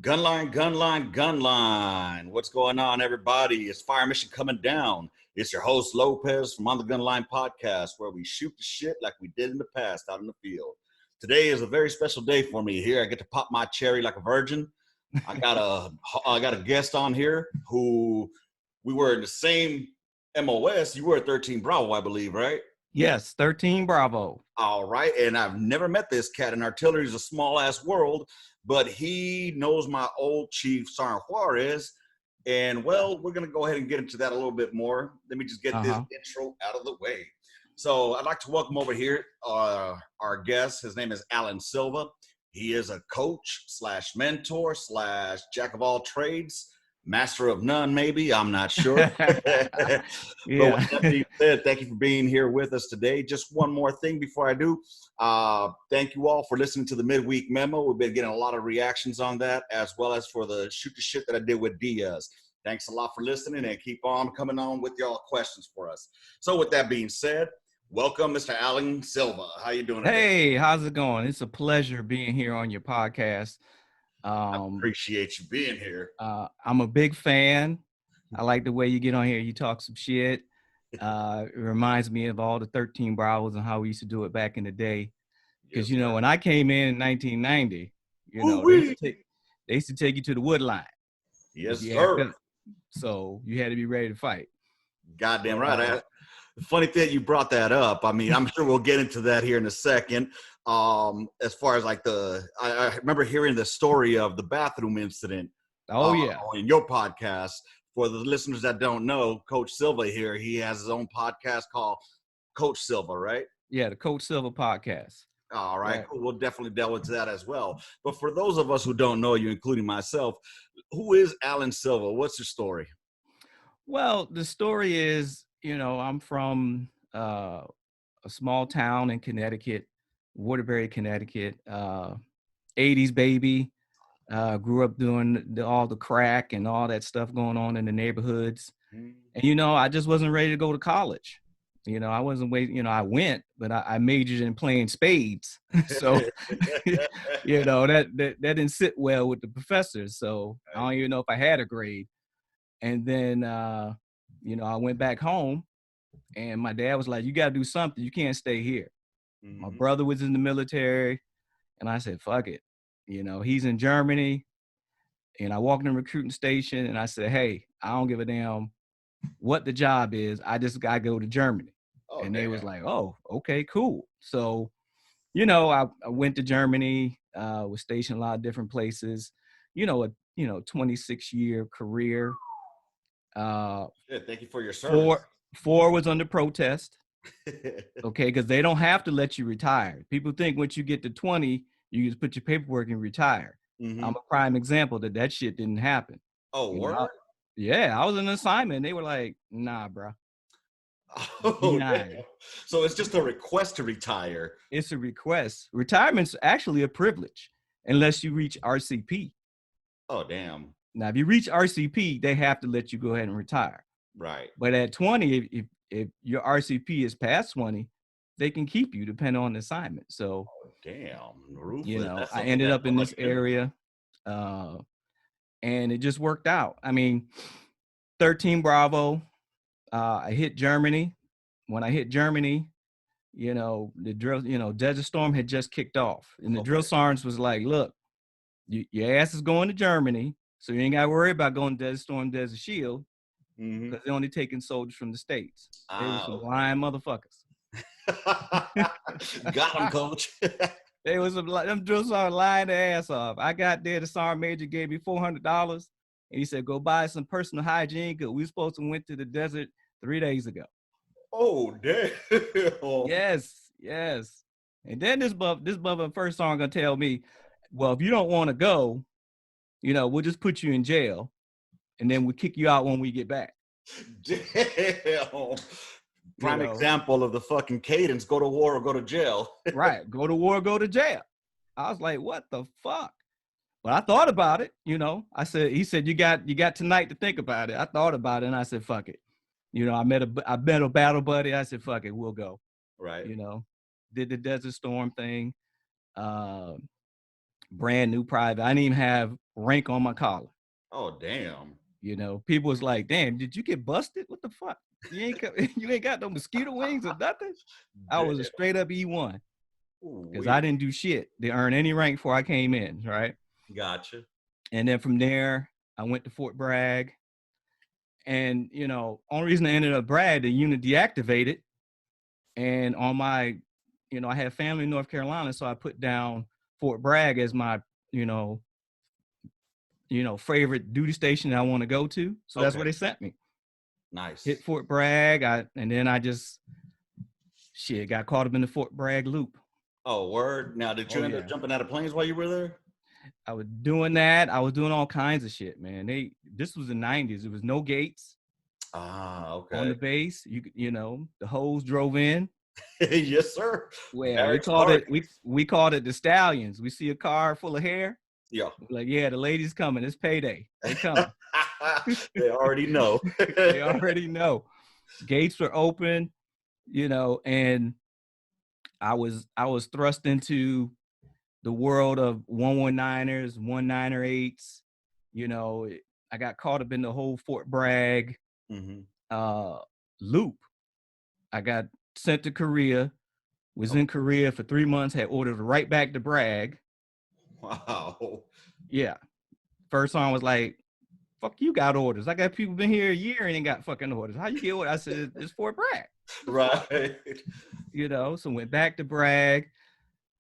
Gunline, gunline, gunline. What's going on, everybody? It's Fire Mission coming down. It's your host, Lopez, from On The Gunline podcast, where we shoot the shit like we did in the past out in the field. Today is a very special day for me here. I get to pop my cherry like a virgin. I got a guest on here who we were in the same MOS. You were at 13 Bravo, I believe, right? Yes, 13 Bravo. All right. And I've never met this cat, and artillery is a small-ass world, but he knows my old chief, Sergeant Juarez. And, well, we're going to go ahead and get into that a little bit more. Let me just get this intro out of the way. So I'd like to welcome over here our guest. His name is Alan Silva. He is a coach slash mentor slash jack of all trades. Master of none, maybe. I'm not sure. Yeah. But with that being said, thank you for being here with us today. Just one more thing before I do. Thank you all for listening to the midweek memo. We've been getting a lot of reactions on that, as well as for the shoot the shit that I did with Diaz. Thanks a lot for listening, and keep on coming on with y'all questions for us. So with that being said, welcome, Mr. Alan Silva. How you doing today? Hey, how's it going? It's a pleasure being here on your podcast. I appreciate you being here. I'm a big fan. I like the way you get on here. You talk some shit. It reminds me of all the 13 Bravos and how we used to do it back in the day. Because, Yes, sir. when I came in 1990, they used to take you to the wood line. Yes, You sir. act up. So you had to be ready to fight. Goddamn right. The funny thing you brought that up. I mean, I'm sure we'll get into that here in a second. As far as like I remember hearing the story of the bathroom incident. Oh, yeah. In your podcast. For the listeners that don't know, Coach Silva here, he has his own podcast called Coach Silva, right? Yeah, the Coach Silva podcast. All right, cool. We'll definitely delve into that as well. But for those of us who don't know you, including myself, who is Alan Silva? What's your story? Well, the story is, I'm from a small town in Connecticut, Waterbury, Connecticut, 80s baby. Grew up doing all the crack and all that stuff going on in the neighborhoods. And, I just wasn't ready to go to college. I wasn't waiting, I went, but I majored in playing spades. So, that didn't sit well with the professors. So I don't even know if I had a grade. And then, I went back home, and my dad was like, you got to do something. You can't stay here. Mm-hmm. My brother was in the military, and I said, fuck it. He's in Germany. And I walked in the recruiting station, and I said, hey, I don't give a damn what the job is. I just got to go to Germany. Oh, and they was like, oh, okay, cool. So, I went to Germany, was stationed a lot of different places, a 26-year career. Thank you for your service. Four was under protest. Okay, because they don't have to let you retire. People think once you get to 20, you just put your paperwork and retire. Mm-hmm. I'm a prime example that shit didn't happen. Oh, word? I was in an assignment, and they were like, nah, bro. Oh, so it's just a request to retire. It's a request. Retirement's actually a privilege unless you reach RCP. Oh, damn. Now, if you reach RCP, they have to let you go ahead and retire. Right. But at 20, if your RCP is past 20, they can keep you depending on the assignment. So, damn. I ended up in this area, and it just worked out. I mean, 13 Bravo, I hit Germany. When I hit Germany, the drill, Desert Storm had just kicked off. And the drill sergeants was like, look, your ass is going to Germany, so you ain't got to worry about going to Desert Storm, Desert Shield, because they're only taking soldiers from the States. They were some lying motherfuckers. Got them, coach. They was them drill sergeants lying their ass off. I got there, the sergeant major gave me $400, and he said, go buy some personal hygiene, because we supposed to went to the desert 3 days ago. Oh, damn. Yes. And then this brother first song gonna tell me, well, if you don't want to go, we'll just put you in jail, and then we'll kick you out when we get back. Damn. Prime example of the fucking cadence: go to war or go to jail. Right, go to war, or go to jail. I was like, what the fuck? But I thought about it. He said, you got tonight to think about it. I thought about it, and I said, fuck it. I met a battle buddy. I said, fuck it, we'll go. Right. Did the Desert Storm thing. brand new private. I didn't even have rank on my collar. Oh, damn. You know, people was like, "Damn, did you get busted? What the fuck? You ain't got no mosquito wings or nothing." I was a Damn. straight up E1 because I Ooh-wee. didn't do shit to earn any rank before I came in, right? Gotcha. And then from there, I went to Fort Bragg. And, you know, only reason I ended up Bragg, the unit deactivated. And on my, you know, I had family in North Carolina, so I put down Fort Bragg as my, you know, favorite duty station that I want to go to. So that's Okay. where they sent me. Nice. Hit Fort Bragg, and then I just got caught up in the Fort Bragg loop. Oh, word. Now, did you Oh end up yeah. jumping out of planes while you were there? I was doing that. I was doing all kinds of shit, man. This was the 90s. There was no gates Ah, on okay. the base. You know, the hose drove in. Yes, sir. Well, Barracks park. we called it the Stallions. We see a car full of hair. Yeah. We're like, yeah, the ladies coming. It's payday. They coming. They already know. They already know. Gates were open, you know, and I was thrust into the world of 119ers, 198s. You know, I got caught up in the whole Fort Bragg Mm-hmm. loop. I got sent to Korea, was in Korea for 3 months, had ordered right back to Bragg. Wow. Yeah. First time I was like, fuck, you got orders. I got people been here a year and ain't got fucking orders. How you get orders? I said, it's Fort Bragg. Right. You know, so went back to Bragg,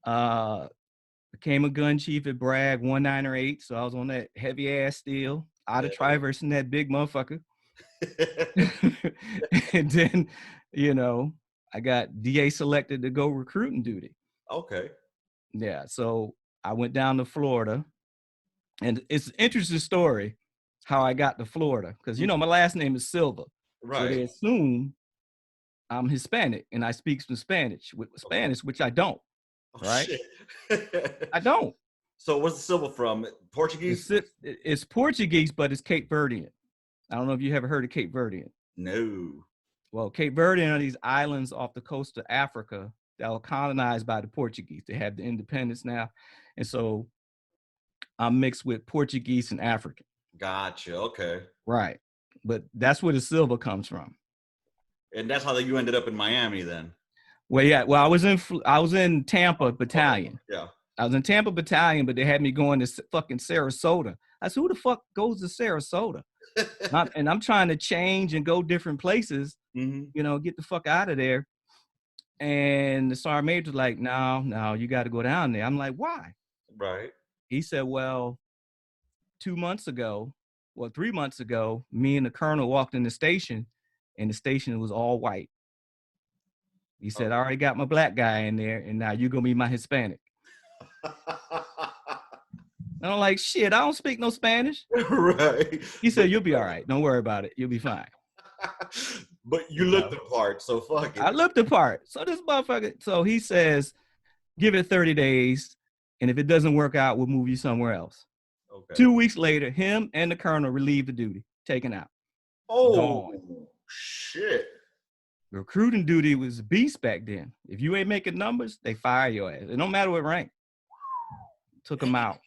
became a gun chief at Bragg, 198. So I was on that heavy ass steel, out of Traverse and that big motherfucker. And then, you know, I got DA selected to go recruiting duty. Okay. Yeah. So I went down to Florida. And it's an interesting story how I got to Florida. Because, you know, my last name is Silva. So Right. they assume I'm Hispanic and I speak some Spanish, which I don't. Oh, Right? shit. I don't. So where's the Silva from? Portuguese? It's Portuguese, but it's Cape Verdean. I don't know if you ever heard of Cape Verdean. No. Well, Cape Verdean are these islands off the coast of Africa that were colonized by the Portuguese. They have the independence now. And so I'm mixed with Portuguese and African. Gotcha. Okay. Right. But that's where the Silva comes from. And that's how you ended up in Miami then. Well, yeah. Well, I was in Tampa Battalion. Yeah. I was in Tampa Battalion, but they had me going to fucking Sarasota. I said, who the fuck goes to Sarasota? And I'm trying to change and go different places, Mm-hmm. you know, get the fuck out of there. And the sergeant major was like, no, you got to go down there. I'm like, why? Right. He said, well, 3 months ago, me and the colonel walked in the station and the station was all white. He said, I already got my black guy in there and now you're going to be my Hispanic. And I'm like, shit, I don't speak no Spanish. Right. He said, you'll be all right. Don't worry about it. You'll be fine. But you looked the part, so fuck it. I looked the part. So this motherfucker, so he says, give it 30 days. And if it doesn't work out, we'll move you somewhere else. Okay. 2 weeks later, him and the colonel relieved the duty, taken out. Oh, Gone. shit. Recruiting duty was a beast back then. If you ain't making numbers, they fire your ass. It don't matter what rank. Took him out.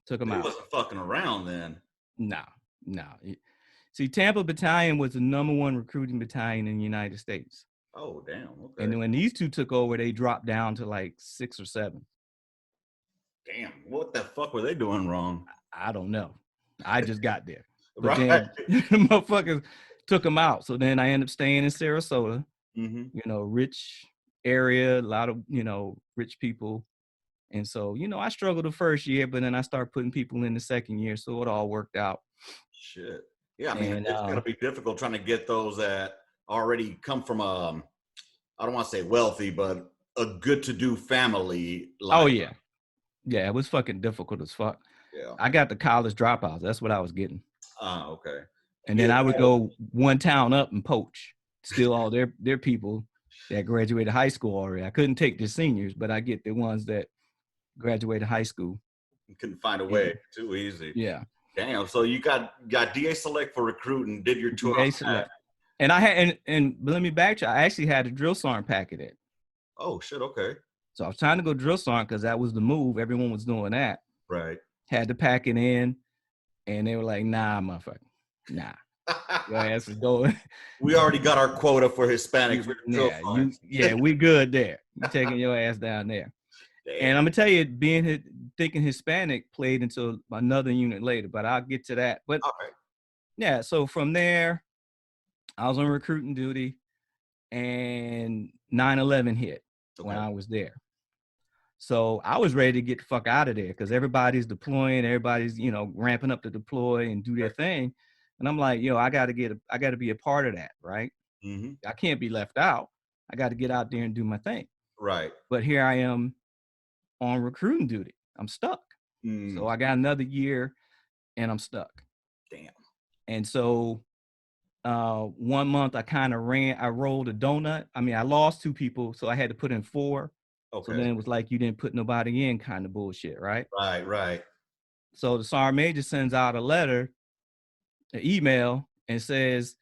He wasn't fucking around then. No. See, Tampa Battalion was the #1 recruiting battalion in the United States. Oh, damn. Okay. And then when these two took over, they dropped down to like 6 or 7. Damn. What the fuck were they doing wrong? I don't know. I just got there. But Right. then the motherfuckers took them out. So then I ended up staying in Sarasota, Mm-hmm. you know, rich area, a lot of, you know, rich people. And so, you know, I struggled the first year, but then I started putting people in the second year. So it all worked out. Shit. Yeah, I mean, And, it's got to be difficult trying to get those that already come from I don't want to say wealthy, but a good-to-do family. Oh, yeah. Yeah, it was fucking difficult as fuck. Yeah. I got the college dropouts. That's what I was getting. Okay. And then I would go one town up and poach, steal all their people that graduated high school already. I couldn't take the seniors, but I get the ones that graduated high school. You couldn't find a way. Too easy. Yeah. Damn. So you got DA select for recruiting, did your tour. DA select. And I had but let me backtrack. I actually had a drill sergeant packet in. Oh shit. Okay. So I was trying to go drill sergeant because that was the move. Everyone was doing that. Right. Had to pack it in, and they were like, "Nah, motherfucker, nah, your ass is going." We already got our quota for Hispanics. Yeah, we good there. You taking your ass down there. Damn. And I'm gonna tell you, thinking Hispanic played into another unit later, but I'll get to that. But All right. yeah, so from there, I was on recruiting duty, and 9/11 hit when I was there. So I was ready to get the fuck out of there because everybody's deploying, everybody's, you know, ramping up to deploy and do their thing. And I'm like, I got to be a part of that, right? Mm-hmm. I can't be left out. I got to get out there and do my thing. Right. But here I am on recruiting duty. I'm stuck. So I got another year and I'm stuck. Damn. And so 1 month I rolled a donut. I mean, I lost 2 people, so I had to put in 4. Okay. So then it was like you didn't put nobody in kind of bullshit, right? Right. So the sergeant major sends out a letter, an email, and says,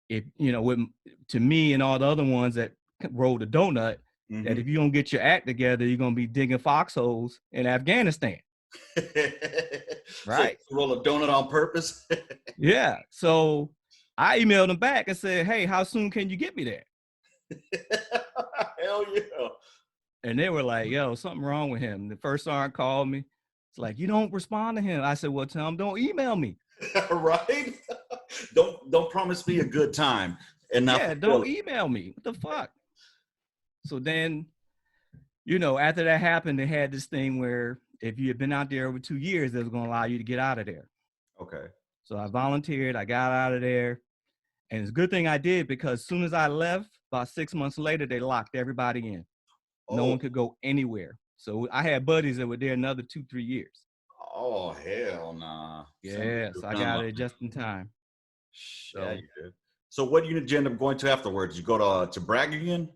if to me and all the other ones that rolled a donut, that if you don't get your act together, you're gonna be digging foxholes in Afghanistan. Right? So roll a donut on purpose. Yeah. So I emailed them back and said, "Hey, how soon can you get me there?" Hell yeah. And they were like, "Yo, something wrong with him." The first sergeant called me. It's like, "You don't respond to him." I said, "Well, tell him don't email me." Right? Don't promise me a good time and not don't email me. What the fuck? So then, after that happened, they had this thing where if you had been out there over 2 years, they was going to allow you to get out of there. Okay. So I volunteered. I got out of there. And it's a good thing I did because as soon as I left, about 6 months later, they locked everybody in. No one could go anywhere. So I had buddies that were there another 2-3 years. Oh, hell nah. Yeah, so I got it just in time. Yeah, you did. So what unit did you end up going to afterwards? You go to Bragg again?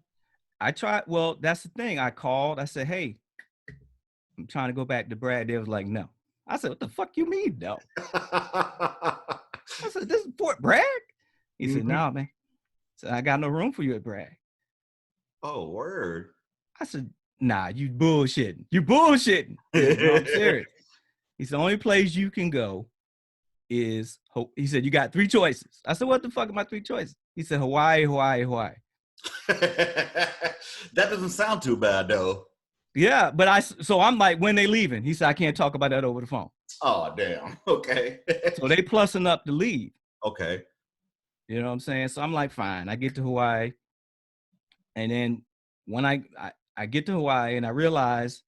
I tried. Well, that's the thing. I called. I said, "Hey, I'm trying to go back to Bragg." They was like, "No." I said, "What the fuck you mean, no?" I said, "This is Fort Bragg?" He said, "No, man. So I got no room for you at Bragg." Oh, word. I said, "Nah, you bullshitting. You bullshitting." He said, "No, I'm serious." He said, "The only place you can go is," he said, "You got 3 choices." I said, "What the fuck are my 3 choices?" He said, "Hawaii, Hawaii, Hawaii." That doesn't sound too bad, though. Yeah, but so I'm like, "When they leaving?" He said, "I can't talk about that over the phone." Oh, damn. Okay. So they plussing up to leave. Okay. You know what I'm saying? So I'm like, fine. I get to Hawaii. And then when I get to Hawaii and I realize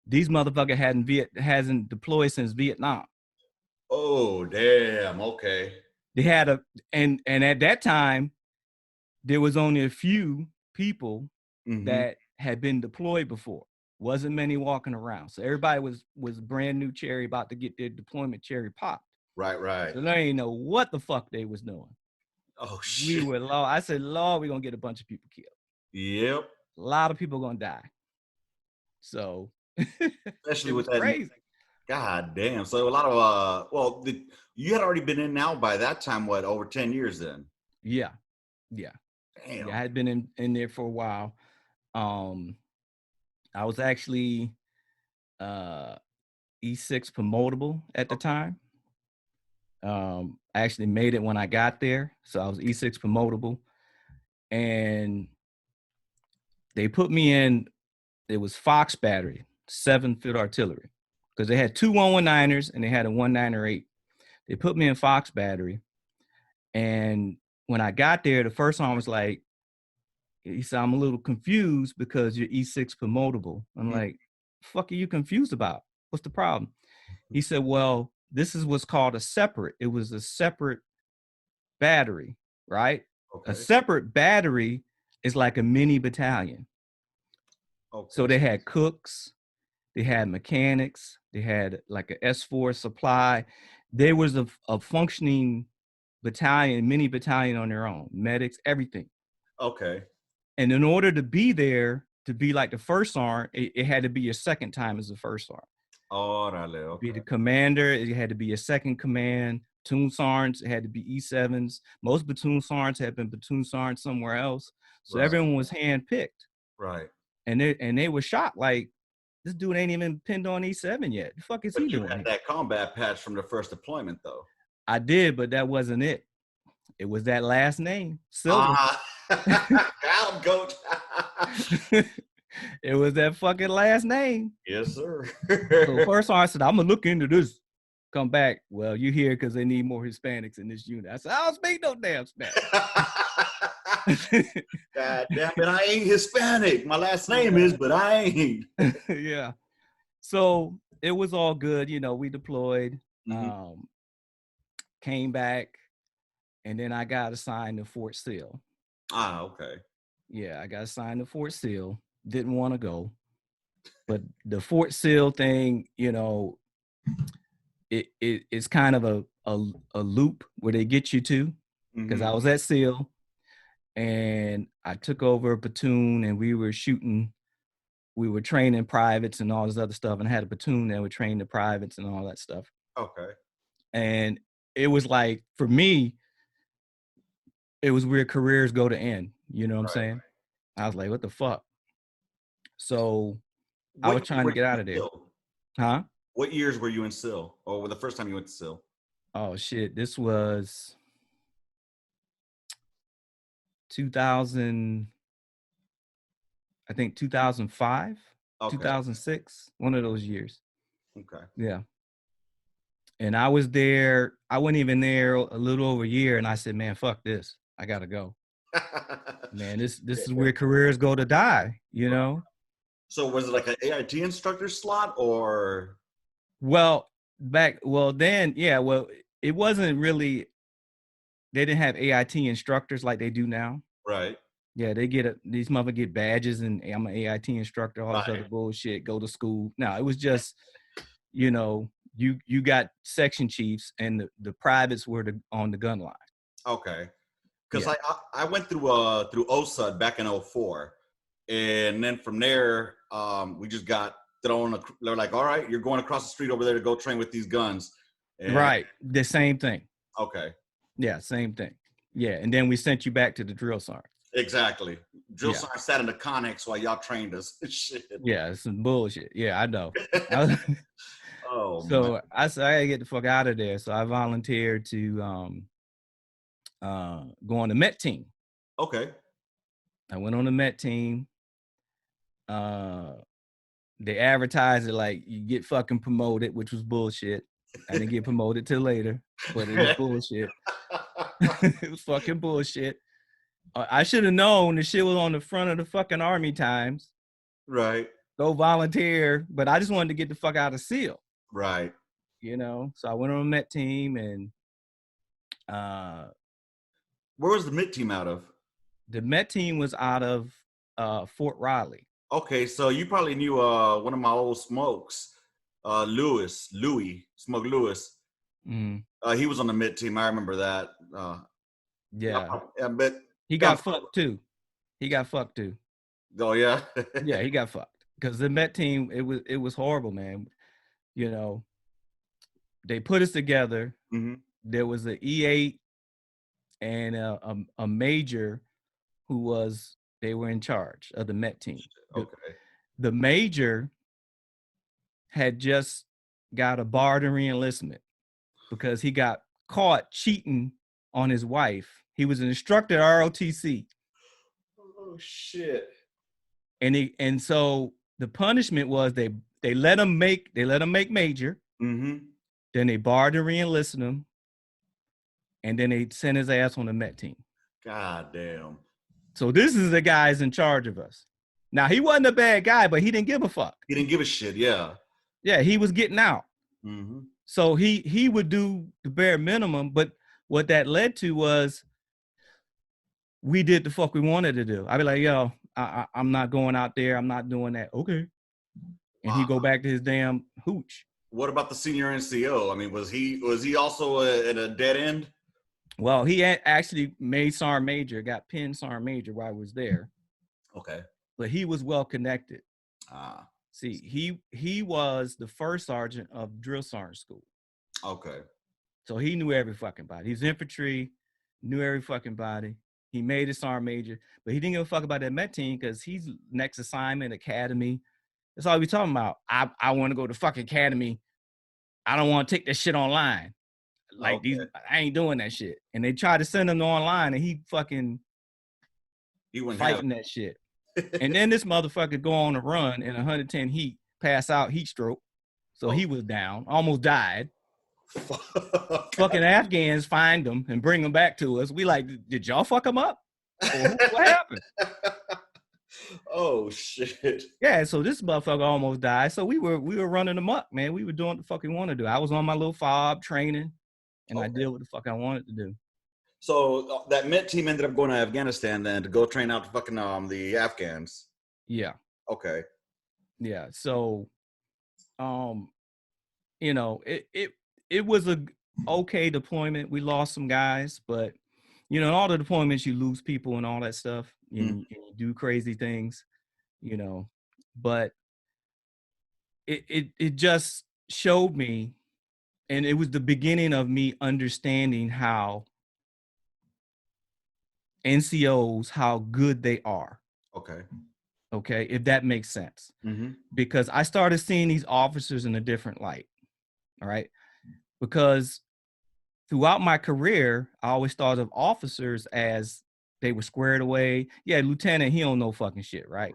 these motherfuckers hasn't deployed since Vietnam. Oh, damn. Okay. They had and at that time, there was only a few people that had been deployed before. Wasn't many walking around. So everybody was brand new cherry about to get their deployment cherry popped. Right. So they ain't know what the fuck they was doing. Oh, shit. I said, "Lord, we're gonna get a bunch of people killed." Yep. A lot of people gonna die. So Especially it with was that. crazy. God damn. So a lot of you had already been in now by that time, what, over 10 years then? Yeah. Damn. Yeah, I had been in there for a while. I was actually E6 promotable at the time. I actually made it when I got there. So I was E6 promotable. And they put me in, it was Fox Battery, 7th Artillery. Because they had 2 119ers and they had a 198. They put me in Fox Battery. And when I got there, the first one was like, he said, "I'm a little confused because you're E6 promotable." I'm like, "Fuck are you confused about? What's the problem?" He said, "Well, this is what's called a separate." It was a separate battery, right? Okay. A separate battery is like a mini battalion. Okay. So they had cooks, they had mechanics, they had like a S4 supply. There was a functioning battalion, mini battalion on their own, medics, everything. Okay. And in order to be there, to be like the first sergeant, it had to be your second time as the first sergeant. Orale, okay. Be the commander, it had to be your second command. Platoon sergeants, it had to be E7s. Most platoon sergeants had been platoon sergeants somewhere else. So everyone was handpicked. Right. And they were shocked, like, this dude ain't even pinned on E7 yet. The fuck is he But you doing had here? that combat patch from the first deployment, though. I did, but that wasn't it. It was that last name, Silva. Cal Goat. It was that fucking last name. Yes, sir. So first I said, I'm gonna look into this. Come back. Well, you here because they need more Hispanics in this unit. I said, I don't speak no damn Spanish. God damn it, I ain't Hispanic. My last name is, but I ain't. Yeah. So it was all good. You know, we deployed, came back, and then I got assigned to Fort Sill. Ah, okay. Yeah, I got assigned to Fort Sill. Didn't want to go. But the Fort Sill thing, you know, it's kind of a loop where they get you to, because I was at Sill and I took over a platoon and we were training privates and all this other stuff, and I had a platoon that would train the privates and all that stuff. Okay. And it was like, for me, it was where careers go to end. You know what I'm saying? I was like, what the fuck? So I was trying to get out of there. Huh? What years were you in SIL? Or the first time you went to SIL? Oh shit, this was 2000, I think 2005, 2006, one of those years. Okay. Yeah. And I was there, I wasn't even there a little over a year, and I said, man, fuck this. I gotta go. Man, this is where careers go to die, you know? So was it like an AIT instructor slot or? Well, then, yeah, well, it wasn't really, they didn't have AIT instructors like they do now. Right. Yeah, these motherfuckers get badges and I'm an AIT instructor, all this other bullshit, go to school. No, it was just, you know, you got section chiefs and the privates were on the gun line. Okay. Because I went through OSUD back in 2004. And then from there, we just got thrown. They're like, all right, you're going across the street over there to go train with these guns. And, right. The same thing. Okay. Yeah, same thing. Yeah. And then we sent you back to the drill sergeant. Exactly. Drill sergeant sat in the Connex while y'all trained us. Shit. Yeah, it's some bullshit. Yeah, I know. Man. I said, I gotta get the fuck out of there. So I volunteered to go on the Met team. Okay. I went on the Met team. They advertised it like you get fucking promoted, which was bullshit. I didn't get promoted till later, but it was bullshit. It was fucking bullshit. I should have known the shit was on the front of the fucking Army Times. Right. Go volunteer, but I just wanted to get the fuck out of SEAL. Right. You know, so I went on a Met team, and where was the Met team out of? The Met team was out of Fort Riley. Okay, so you probably knew one of my old smokes, Louis Smoke Lewis. Mm-hmm. He was on the Met team. I remember that. Yeah, but he got fucked too. Oh yeah. Yeah, he got fucked because the Met team, it was horrible, man. You know, they put us together. Mm-hmm. There was an E8 and a major they were in charge of the Met team. Okay. The major had just got a barred re-enlistment because he got caught cheating on his wife. He was an instructor at ROTC. Oh shit. And so the punishment was they let him make major. Mm-hmm. Then they barred and re-enlisted him. And then they sent his ass on the Met team. God damn. So this is the guys in charge of us. Now, he wasn't a bad guy, but he didn't give a fuck. He didn't give a shit, yeah. Yeah, he was getting out. Mm-hmm. So he would do the bare minimum, but what that led to was we did the fuck we wanted to do. I'd be like, yo, I'm not going out there. I'm not doing that. Okay. And he go back to his damn hooch. What about the senior NCO? I mean, was he also at a dead end? Well, he actually made Sergeant Major, got pinned Sergeant Major while I was there. Okay. But he was well connected. Ah. See, he was the first sergeant of drill sergeant school. Okay. So he knew every fucking body. He's infantry, knew every fucking body. He made his Sergeant Major, but he didn't give a fuck about that Met team because he's next assignment, academy. That's all we talking about. I want to go to fucking academy. I don't want to take that shit online. Like Okay. I ain't doing that shit. And they tried to send him online, and he fucking You wouldn't have fighting that shit. And then this motherfucker go on a run in 110 heat, pass out, heat stroke. So he was down, almost died. Fucking Afghans find him and bring him back to us. We like, did y'all fuck him up? Or what happened? Oh shit. Yeah, so this motherfucker almost died. So we were running amok, man. We were doing what the fuck we want to do. I was on my little fob training, and I did what the fuck I wanted to do. So that Met team ended up going to Afghanistan then to go train out the fucking the Afghans. Yeah. Okay. Yeah. So, you know, it was a okay deployment. We lost some guys, but you know, in all the deployments you lose people and all that stuff, and you do crazy things, you know. But it just showed me, and it was the beginning of me understanding how NCOs, how good they are. Okay. Okay, if that makes sense. Because I started seeing these officers in a different light. All right. Because throughout my career, I always thought of officers as they were squared away. Yeah, lieutenant, he don't know fucking shit, right?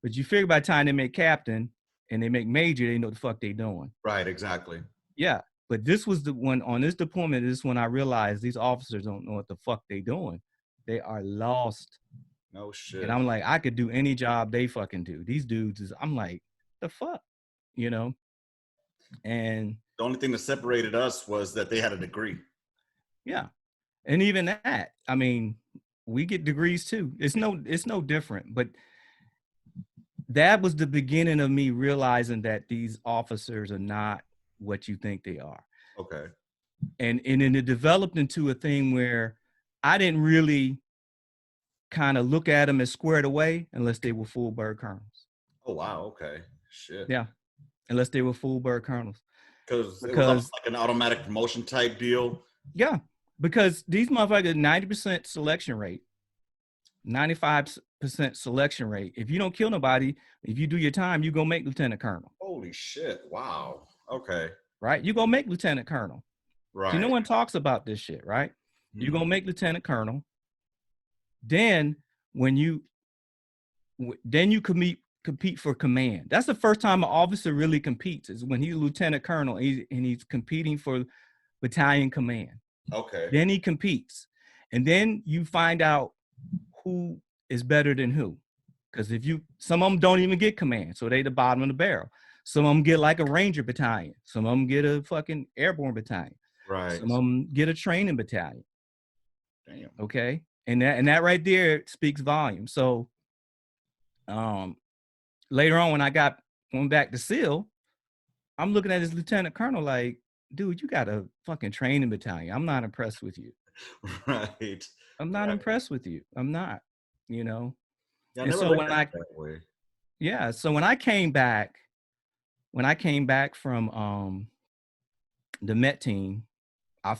But you figure by the time they make captain and they make major, they know the fuck they doing. Right, exactly. Yeah. But this was the one on this deployment, this is when I realized these officers don't know what the fuck they doing. They are lost. No shit. And I'm like, I could do any job they fucking do. These dudes is, I'm like, the fuck, you know? And the only thing that separated us was that they had a degree. Yeah. And even that, I mean, we get degrees too. It's no different, but that was the beginning of me realizing that these officers are not what you think they are. Okay. And then it developed into a thing where I didn't really kind of look at them as squared away unless they were full bird colonels. Oh wow. Okay. Shit. Yeah. Unless they were full bird colonels. Because it was like an automatic promotion type deal. Yeah. Because these motherfuckers, 90% selection rate, 95% selection rate. If you don't kill nobody, if you do your time, you go make lieutenant colonel. Holy shit. Wow. Okay. Right? You go make lieutenant colonel. Right. See, no one talks about this shit, right? You go make lieutenant colonel. Then you compete for command. That's the first time an officer really competes, is when he's lieutenant colonel and he's competing for battalion command. Okay. Then he competes. And then you find out who is better than who. Because some of them don't even get command. So they the bottom of the barrel. Some of them get like a ranger battalion. Some of them get a fucking airborne battalion. Right. Some of them get a training battalion. Damn. Okay. And that right there speaks volume. So later on when I went back to SEAL, I'm looking at this lieutenant colonel like, dude, you got a fucking training battalion. I'm not impressed with you. Right. I'm not impressed with you. I'm not, you know. Yeah, and so when I came back from the Met team, I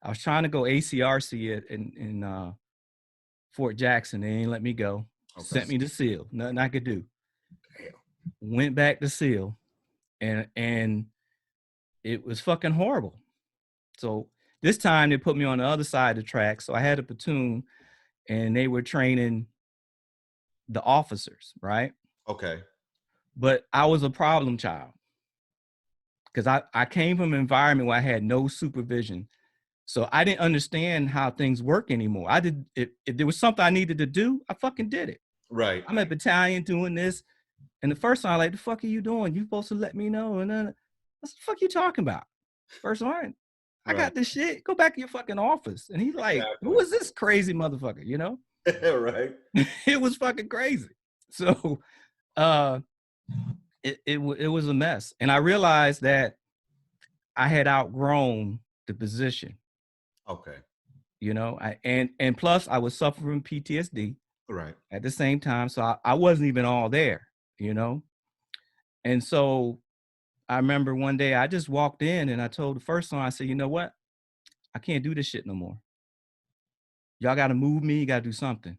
was trying to go ACRC in Fort Jackson. They didn't let me go. Okay. Sent me to SEAL. Nothing I could do. Damn. Went back to SEAL, and it was fucking horrible. So this time they put me on the other side of the track. So I had a platoon, and they were training the officers, right? Okay. But I was a problem child because I came from an environment where I had no supervision. So I didn't understand how things work anymore. If there was something I needed to do, I fucking did it. Right. I'm at battalion doing this. And the first time I'm like, the fuck are you doing? You supposed to let me know. And then, what the fuck you talking about? First one, I got this shit. Go back to your fucking office. And he's like, who is this crazy motherfucker? You know? Right. It was fucking crazy. So it was a mess. And I realized that I had outgrown the position. Okay. You know, and plus I was suffering PTSD. Right. At the same time. So I wasn't even all there, you know? And so I remember one day I just walked in and I told the first one, I said, you know what? I can't do this shit no more. Y'all got to move me. You got to do something.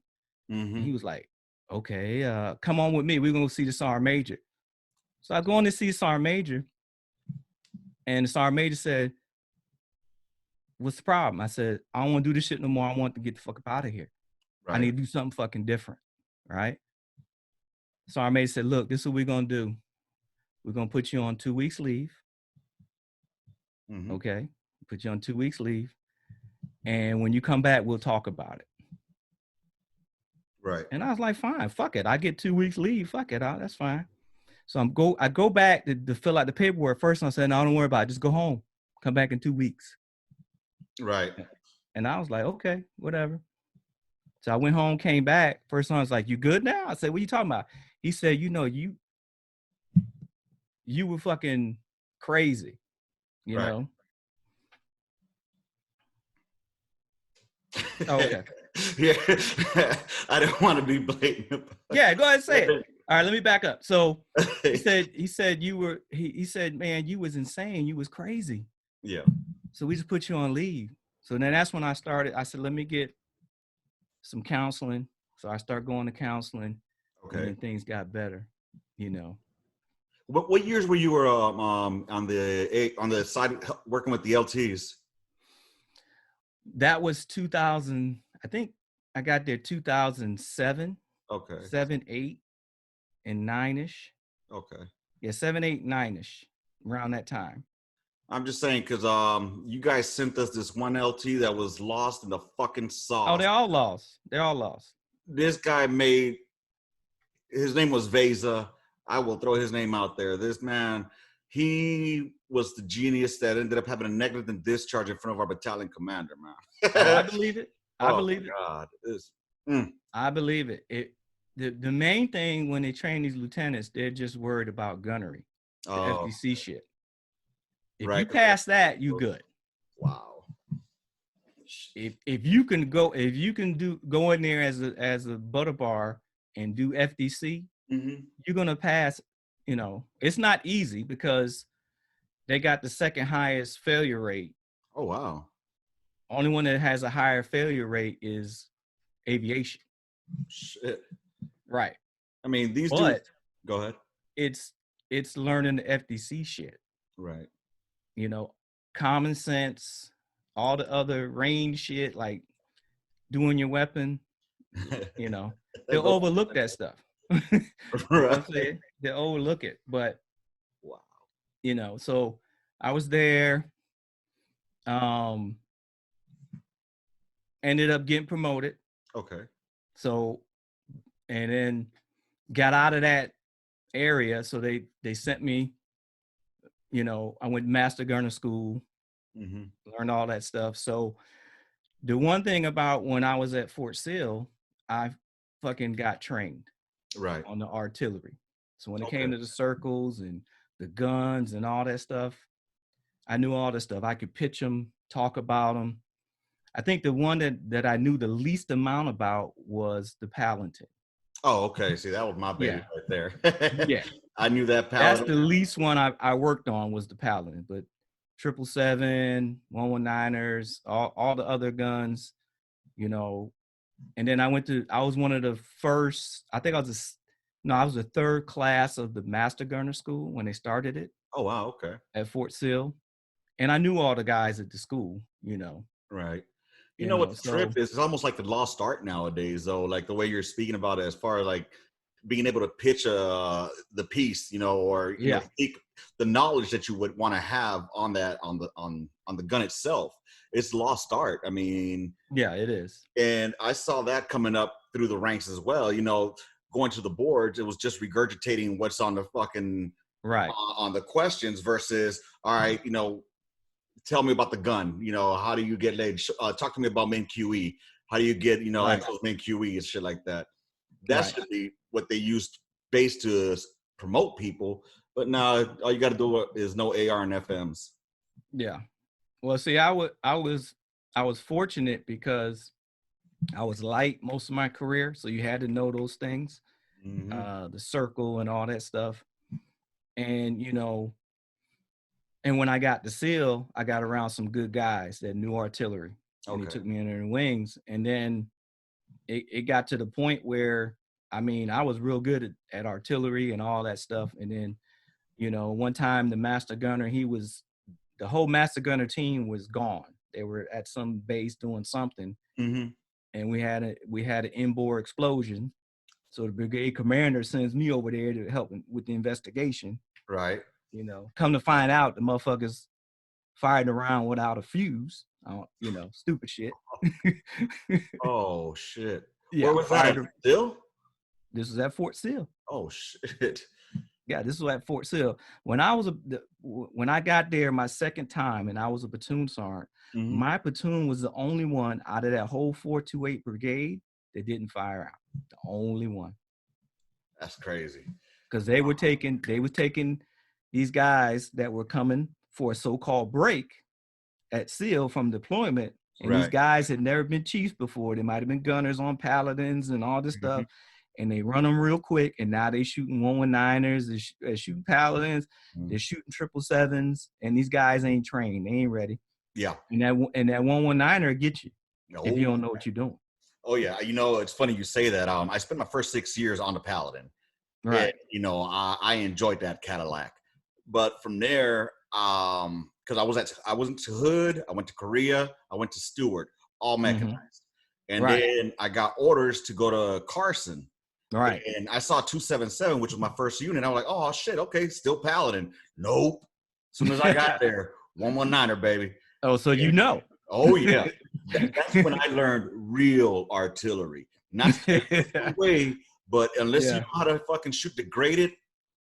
Mm-hmm. He was like, okay, come on with me. We're going to see the sergeant major. So I go in to see Sergeant Major, and the Sergeant Major said, "What's the problem?" I said, "I don't want to do this shit no more. I want to get the fuck up out of here. I Right. need to do something fucking different." Right? Sergeant Major said, "Look, this is what we're gonna do. We're gonna put you on 2 weeks leave. Mm-hmm. Okay, put you on 2 weeks leave, and when you come back, we'll talk about it." Right. And I was like, "Fine, fuck it. I get 2 weeks leave. Fuck it, that's fine." So I go back to fill out the paperwork. First, I said, "No, don't worry about it. Just go home. Come back in 2 weeks." Right. And I was like, "Okay, whatever." So I went home, came back. First one was like, "You good now?" I said, "What are you talking about?" He said, you were fucking crazy, you Right. know." Oh, okay. Yeah. I don't want to be blatant. Yeah, go ahead and say it. But All right, let me back up. So he said he said, "Man, you was insane. You was crazy. yeah. So we just put you on leave." So then that's when I started. I said, "Let me get some counseling." So I started going to counseling, and Okay. then things got better, you know. What years were you were on the side working with the LTs? That was 2000. I think I got there 2007, Okay. 7, 8, and 9ish. Okay. Yeah, 7, 8, 9ish, around that time. I'm just saying because you guys sent us this one LT that was lost in the fucking Oh, sauce. they all lost. They all lost. This guy made his name was Vesa. I will throw his name out there. This man, he was the genius that ended up having a negligent discharge in front of our battalion commander, Oh, I man. believe it. I Oh believe my it. God. I believe it. The main thing when they train these lieutenants, they're just worried about gunnery, the Oh, FDC shit. If you right. pass that, you good. Wow. If you can go, if you can go in there as a butter bar and do FDC, Mm-hmm. you're gonna pass. You know, it's not easy because they got the second highest failure rate. Oh, wow. Only one that has a higher failure rate is aviation. Shit. Right. I mean, these dudes, But go ahead. it's learning the FDC shit. Right. You know, common sense, all the other range shit, like doing your weapon, you know, they'll Those- overlook that stuff. You know what I'm right. saying? They'll overlook it. But, Wow. you know, so I was there, um, ended up getting promoted. Okay. So, and then got out of that area. So they sent me, you know, I went to master gunner school, Mm-hmm. learned all that stuff. So the one thing about when I was at Fort Sill, I fucking got trained Right. on the artillery. So when it Okay. came to the circles and the guns and all that stuff, I knew all this stuff. I could pitch them, talk about them. I think the one that I knew the least amount about was the Palantir. Oh, okay. See, that was my baby Yeah, right there. yeah. I knew that That's paladin. the least one I worked on was the Paladin, but 777, 119ers, all the other guns, you know. And then I was one of the first, I think I was I was the third class of the Master Gunner School when they started it Oh, wow. Okay. at Fort Sill. And I knew all the guys at the school, Right. You know what the trip so is? It's almost like the lost art nowadays, though. Like the way you're speaking about it, as far as like being able to pitch the piece, or yeah, speak the knowledge that you would want to have on that on the gun itself. It's lost art. I mean, yeah, it is. and I saw that coming up through the ranks as well. Going to the boards, it was just regurgitating what's on the fucking Right, on the questions versus all right, tell me about the gun. How do you get laid? Talk to me about min QE. How do you get right, exos min QE and shit like that? That right. should be what they used base to promote people. But now all you got to do is no AR and FMs. Yeah. Well, see, I was fortunate because I was light most of my career, so you had to know those things, Mm-hmm. the circle and all that stuff. And and when I got to SEAL, I got around some good guys that knew artillery, and they Okay. took me under their wings. And then it got to the point where, I mean, I was real good at artillery and all that stuff. And then You know, one time the master gunner, the whole master gunner team was gone. They were at some base doing something, Mm-hmm. and we had an inboard explosion. So the brigade commander sends me over there to help with the investigation. Right. You know, come to find out, the motherfuckers fired around without a fuse. You know, stupid shit. Oh shit. Where Yeah, was that at? fired. Still? This was at Fort Sill. Oh shit. Yeah, this was at Fort Sill. When I got there my second time, and I was a platoon sergeant, Mm-hmm. my platoon was the only one out of that whole 428 brigade that didn't fire out. The only one, That's crazy. because they were taking these guys that were coming for a so-called break at SEAL from deployment, and these Right. guys had never been chiefs before. They might have been gunners on Paladins and all this Mm-hmm. stuff, and they run them real quick, and now they shooting 119ers, they're shooting Paladins, they're shooting 777s, and these guys ain't trained, they ain't ready. Yeah. And that 119er get you if you No. don't know what you're doing. Oh yeah. You know, it's funny you say that. I spent my first 6 years on the Paladin. And, Right. you know, I enjoyed that Cadillac. But from there, because I wasn't to Hood, I went to Korea, I went to Stewart, all Mm-hmm. mechanized. And Right. then I got orders to go to Carson. Right. And I saw 277, which was my first unit. I was like, oh shit, okay, still Paladin. Nope. As soon as I got there, 119er, baby. Oh, so you And, know. oh yeah. That's when I learned real artillery. Not to take this away, but unless you Yeah. know how to fucking shoot the graded,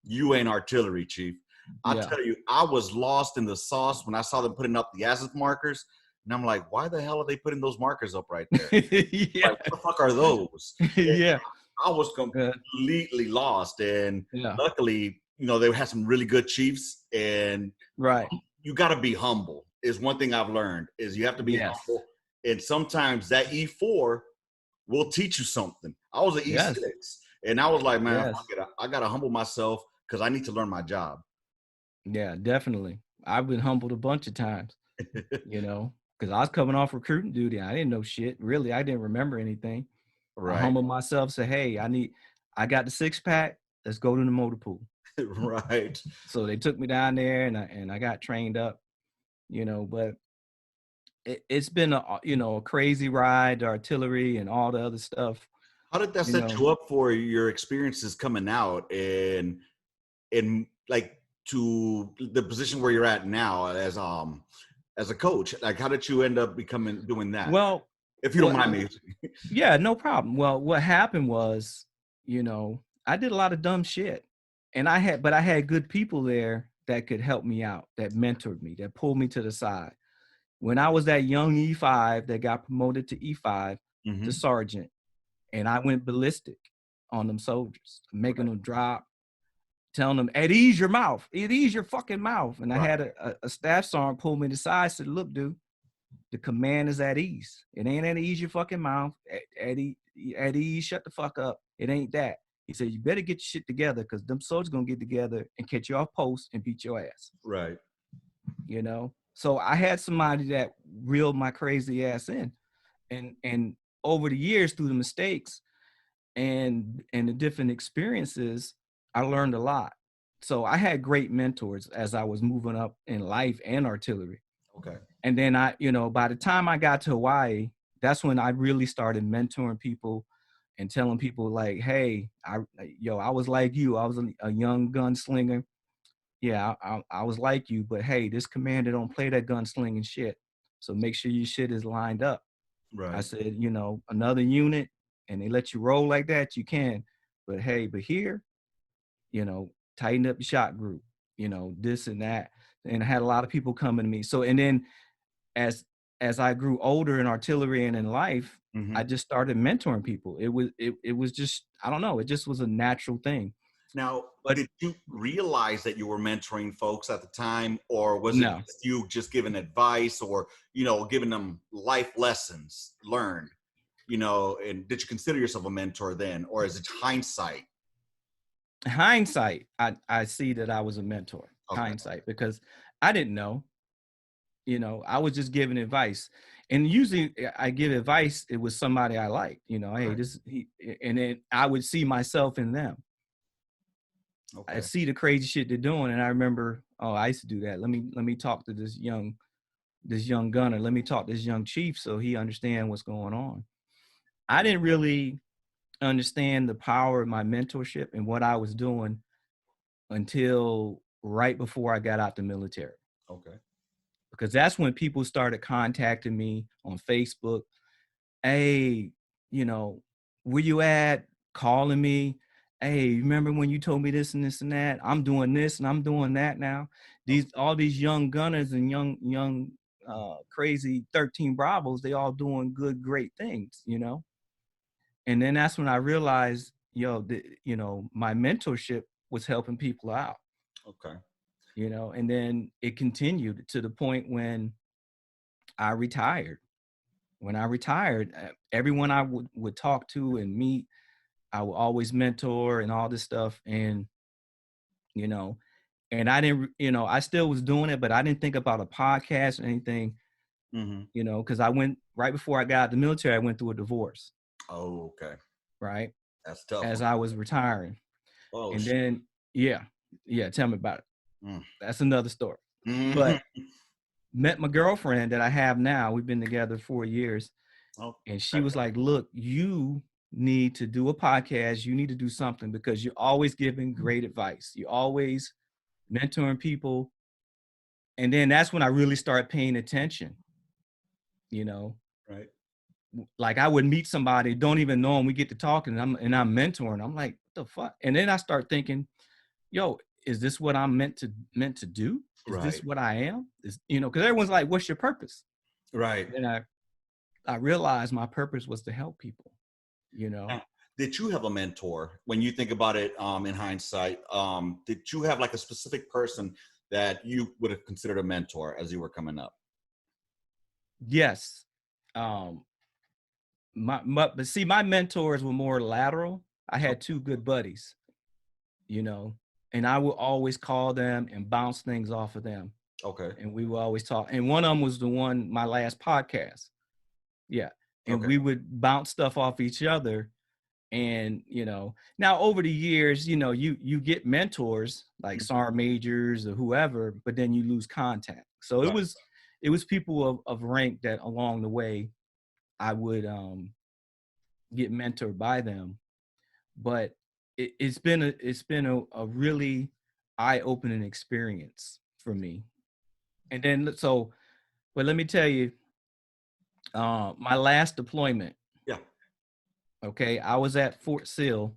you ain't artillery, chief. I Yeah. tell you, I was lost in the sauce when I saw them putting up the azimuth markers. And I'm like, why the hell are they putting those markers up right there? Yeah. Like, what the fuck are those? And Yeah. I was Yeah. completely lost. And Yeah. luckily, you know, they had some really good chiefs. And Right. you got to be humble is one thing I've learned is you have to be Yes. humble. And sometimes that E4 will teach you something. I was an Yes. E6 and I was like, man, Yes. fuck it. I got to humble myself because I need to learn my job. Yeah, definitely. I've been humbled a bunch of times, you know, because I was coming off recruiting duty. I didn't know shit. Really, I didn't remember anything. I Right. humbled myself, say, hey, I got the 6-pack. Let's go to the motor pool. Right. So they took me down there and I got trained up, you know, but it's been a crazy ride, the artillery and all the other stuff, How did that you set know. you up for your experiences coming out and like to the position where you're at now as a coach? Like, how did you end up doing that? Well, If you don't what mind me. Yeah, no problem. Well, what happened was, you know, I did a lot of dumb shit. And I had good people there that could help me out, that mentored me, that pulled me to the side. When I was that young E5 that got promoted to E5 to Mm-hmm. sergeant, and I went ballistic on them soldiers, making them drop, telling them, at ease your mouth, at ease your fucking mouth. And I Right. had a staff sergeant pull me to the side, said, look, dude, the command is at ease. It ain't at ease your fucking mouth. At ease, shut the fuck up. It ain't that. He said, you better get your shit together because them soldiers gonna get together and catch you off post and beat your ass. Right. You know? So I had somebody that reeled my crazy ass in. And over the years, through the mistakes and the different experiences, I learned a lot. So I had great mentors as I was moving up in life and artillery. Okay. And then by the time I got to Hawaii, that's when I really started mentoring people and telling people like, hey, I was like you. I was a young gunslinger. Yeah, I was like you, but hey, this commander don't play that gunslinging shit. So make sure your shit is lined up. I Right. said, another unit and they let you roll like that, you can. But hey, but here, tighten up your shot group, this and that. And I had a lot of people coming to me. So, and then as I grew older in artillery and in life, Mm-hmm. I just started mentoring people. It was just, I don't know, it just was a natural thing. Now, But did you realize that you were mentoring folks at the time, or was it no, just you just giving advice or, giving them life lessons learned, and did you consider yourself a mentor then, or is it hindsight? hindsight, I see that I was a mentor, Okay. hindsight, because I didn't know, I was just giving advice. And usually I give advice, it was somebody I liked, hey, Right. and then I would see myself in them. I Okay. see the crazy shit they're doing, and I remember, oh, I used to do that. Let me talk to this young gunner. Let me talk to this young chief so he understand what's going on. I didn't really understand the power of my mentorship and what I was doing until right before I got out the military. Okay. Because that's when people started contacting me on Facebook. Hey, you know, where you at? Calling me. Hey, remember when you told me this and this and that? I'm doing this and I'm doing that now. All these young gunners and young crazy 13 Bravos, they all doing good, great things, you know. And then that's when I realized, my mentorship was helping people out, Okay. you know. And then it continued to the point when I retired. When I retired, everyone I would talk to and meet, I would always mentor and all this stuff. And, you know, and I didn't, I still was doing it, but I didn't think about a podcast or anything, Mm-hmm. because I went right before I got out of the military, I went through a divorce, Oh, okay. right? That's a tough As one. I was retiring. Oh, And shit. then, yeah, tell me about it. Mm. That's another story. Mm-hmm. But met my girlfriend that I have now. We've been together 4 years. Oh, And she okay. was like, look, you need to do a podcast. You need to do something because you're always giving great advice. You're always mentoring people. And then that's when I really started paying attention, you know, Right. like I would meet somebody, don't even know them. We get to talking and I'm mentoring. I'm like, what the fuck? And then I start thinking, yo, is this what I'm meant to do? Is this Right. what I am? Because everyone's like, what's your purpose? Right. And I realized my purpose was to help people, you know. Now, did you have a mentor when you think about it in hindsight? Did you have like a specific person that you would have considered a mentor as you were coming up? Yes. But see, my mentors were more lateral. I had two good buddies, you know, and I would always call them and bounce things off of them. Okay. And we would always talk. And one of them was my last podcast. Yeah. And Okay. we would bounce stuff off each other. And, now over the years, you get mentors like sergeant majors or whoever, but then you lose contact. So Right. it was people of rank that along the way I would get mentored by them. But it's been a really eye-opening experience for me. And then but let me tell you, my last deployment. Yeah. Okay, I was at Fort Sill,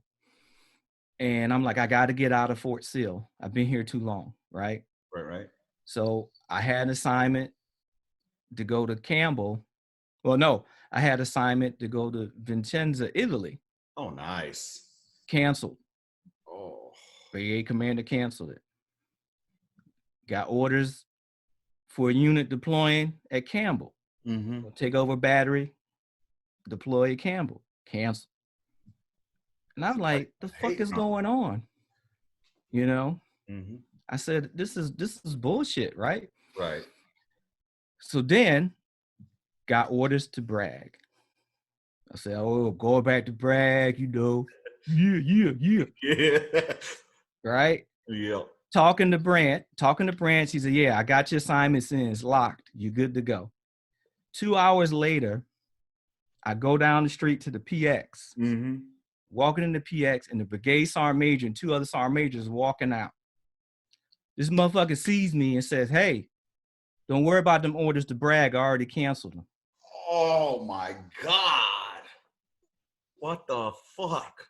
and I'm like, I got to get out of Fort Sill. I've been here too long, right? Right. Right. So I had an assignment to go to Campbell. Well, no, I had assignment to go to Vicenza, Italy. Oh, nice. Canceled. Oh. Brigade commander canceled it. Got orders for a unit deploying at Campbell. Mm-hmm. Take over battery, deploy at Campbell. Cancel. And I'm like, the fuck is going on? Mm-hmm. I said, this is bullshit, right? Right. So then got orders to brag. I said, oh, go back to brag, Yeah. Yeah. Right? Yeah. Talking to Brant, he said, yeah, I got your assignments in, it's locked. You're good to go. 2 hours later, I go down the street to the PX, Mm-hmm. walking in the PX, and the brigade sergeant major and two other sergeant majors walking out. This motherfucker sees me and says, hey, don't worry about them orders to brag. I already canceled them. Oh my God. What the fuck?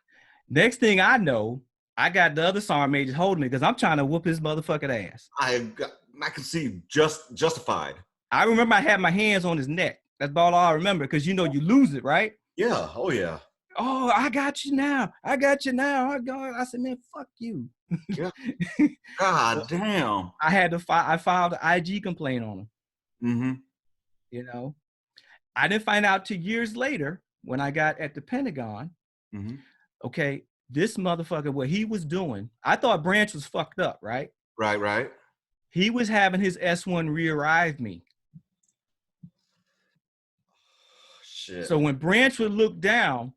Next thing I know, I got the other sergeant majors holding me because I'm trying to whoop his motherfucking ass. I can see justified. I remember I had my hands on his neck. That's about all I remember because you lose it, right? Yeah. Oh yeah. Oh, I got you now. I said, man, fuck you. Yeah. God damn. I filed an IG complaint on him. Mm-hmm. I didn't find out till years later when I got at the Pentagon. Mm-hmm. Okay, this motherfucker, what he was doing, I thought Branch was fucked up, right? Right. Right. He was having his S1 re-arrive me. Shit. So when Branch would look down,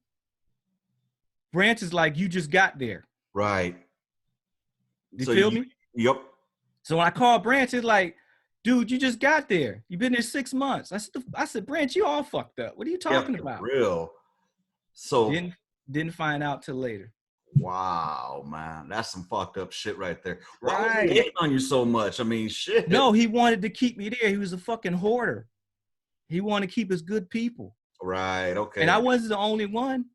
Branch is like, you just got there. Right. You feel me? Yep. So when I called Branch, it's like, dude, you just got there. You've been there 6 months. I said, Branch, you all fucked up. What are you talking about? Real. So didn't find out till later. Wow, man, that's some fucked up shit right there. Why was he Right. hating on you so much? I mean, shit. No, he wanted to keep me there. He was a fucking hoarder. He wanted to keep his good people. Right. Okay. And I wasn't the only one.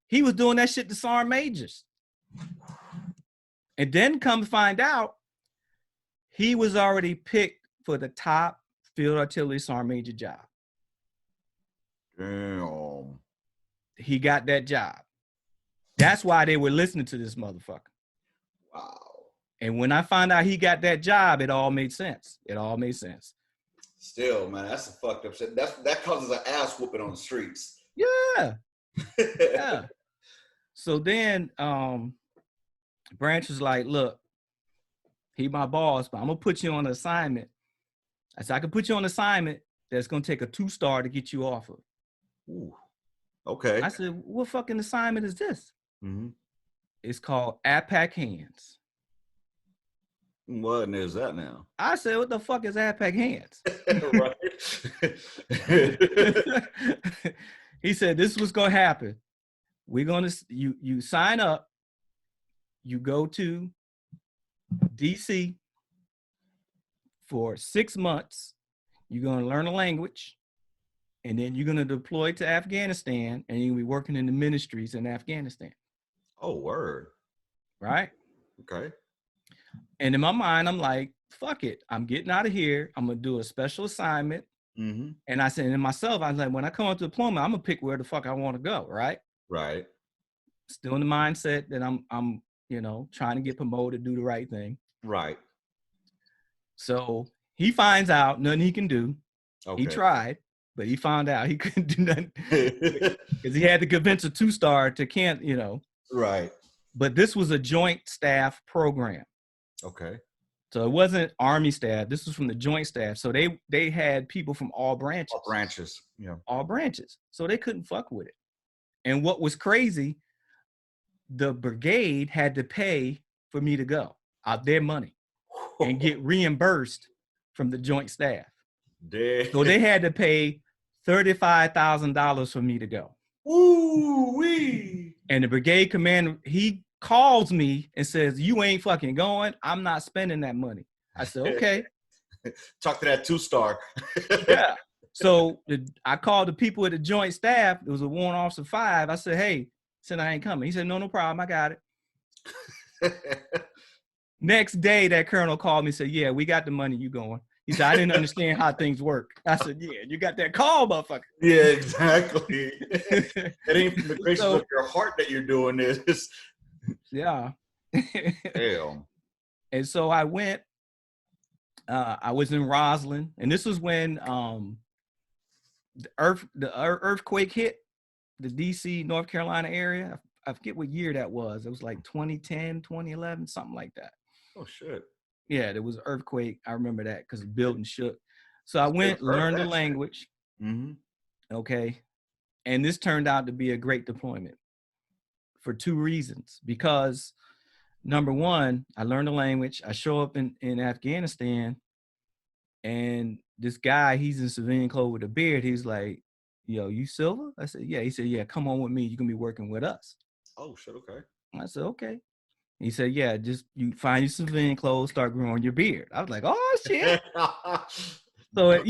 He was doing that shit to sergeant majors. And then come to find out, he was already picked for the top field artillery sergeant major job. Damn. He got that job. That's why they were listening to this motherfucker. Wow. And when I found out he got that job, it all made sense. It all made sense. Still, man, that's some fucked up shit. That causes an ass whooping on the streets. Yeah. Yeah. So then Branch was like, look, he my boss, but I'm gonna put you on an assignment. I said, I can put you on an assignment that's gonna take a 2-star to get you off of. Ooh. Okay. I said, what fucking assignment is this? Mm-hmm. It's called APAC Hands. What is that now? I said, what the fuck is APAC Hands? Right. He said, this is what's gonna happen. We're gonna you sign up, you go to DC for 6 months, you're gonna learn a language, and then you're gonna deploy to Afghanistan, and you'll be working in the ministries in Afghanistan. Oh, word. Right? Okay. And in my mind, I'm like, fuck it. I'm getting out of here. I'm gonna do a special assignment. Mm-hmm. And I said to myself, I was like, when I come out to deployment, I'm gonna pick where the fuck I want to go, right? Right. Still in the mindset that I'm trying to get promoted, do the right thing. Right. So he finds out nothing he can do. Okay. He tried, but he found out he couldn't do nothing because he had to convince a 2-star to can't, Right. But this was a joint staff program. Okay. So it wasn't Army staff. This was from the joint staff. So they had people from all branches. All branches. Yeah. All branches. So they couldn't fuck with it. And what was crazy, the brigade had to pay for me to go out their money and get reimbursed from the joint staff. Damn. So they had to pay $35,000 for me to go. Ooh-wee. And the brigade commander, he calls me and says, you ain't fucking going. I'm not spending that money. I said, okay. Talk to that 2-star. Yeah. So I called the people at the joint staff. It was a warrant officer 5. I said, hey, said I ain't coming. He said, no problem. I got it. Next day, that colonel called me and said, yeah, we got the money. You going. He said, I didn't understand how things work. I said, yeah, you got that call, motherfucker. Yeah, exactly. It ain't from the graces of your heart that you're doing this. Yeah. Damn. And so I went. I was in Roslyn, and this was when the earthquake hit the DC, North Carolina area. I forget what year that was. It was like 2010, 2011, something like that. Oh, shit. Yeah, there was an earthquake. I remember that because the building shook. So I went, learned the language. Mm-hmm. Okay. And this turned out to be a great deployment for 2 reasons. Because number one, I learned the language. I show up in Afghanistan, and this guy, he's in civilian clothes with a beard. He's like, yo, you Silva? I said, yeah. He said, yeah, come on with me. You're going to be working with us. Oh, shit, okay. I said, okay. He said, yeah, just you find your civilian clothes, start growing your beard. I was like, oh, shit. So,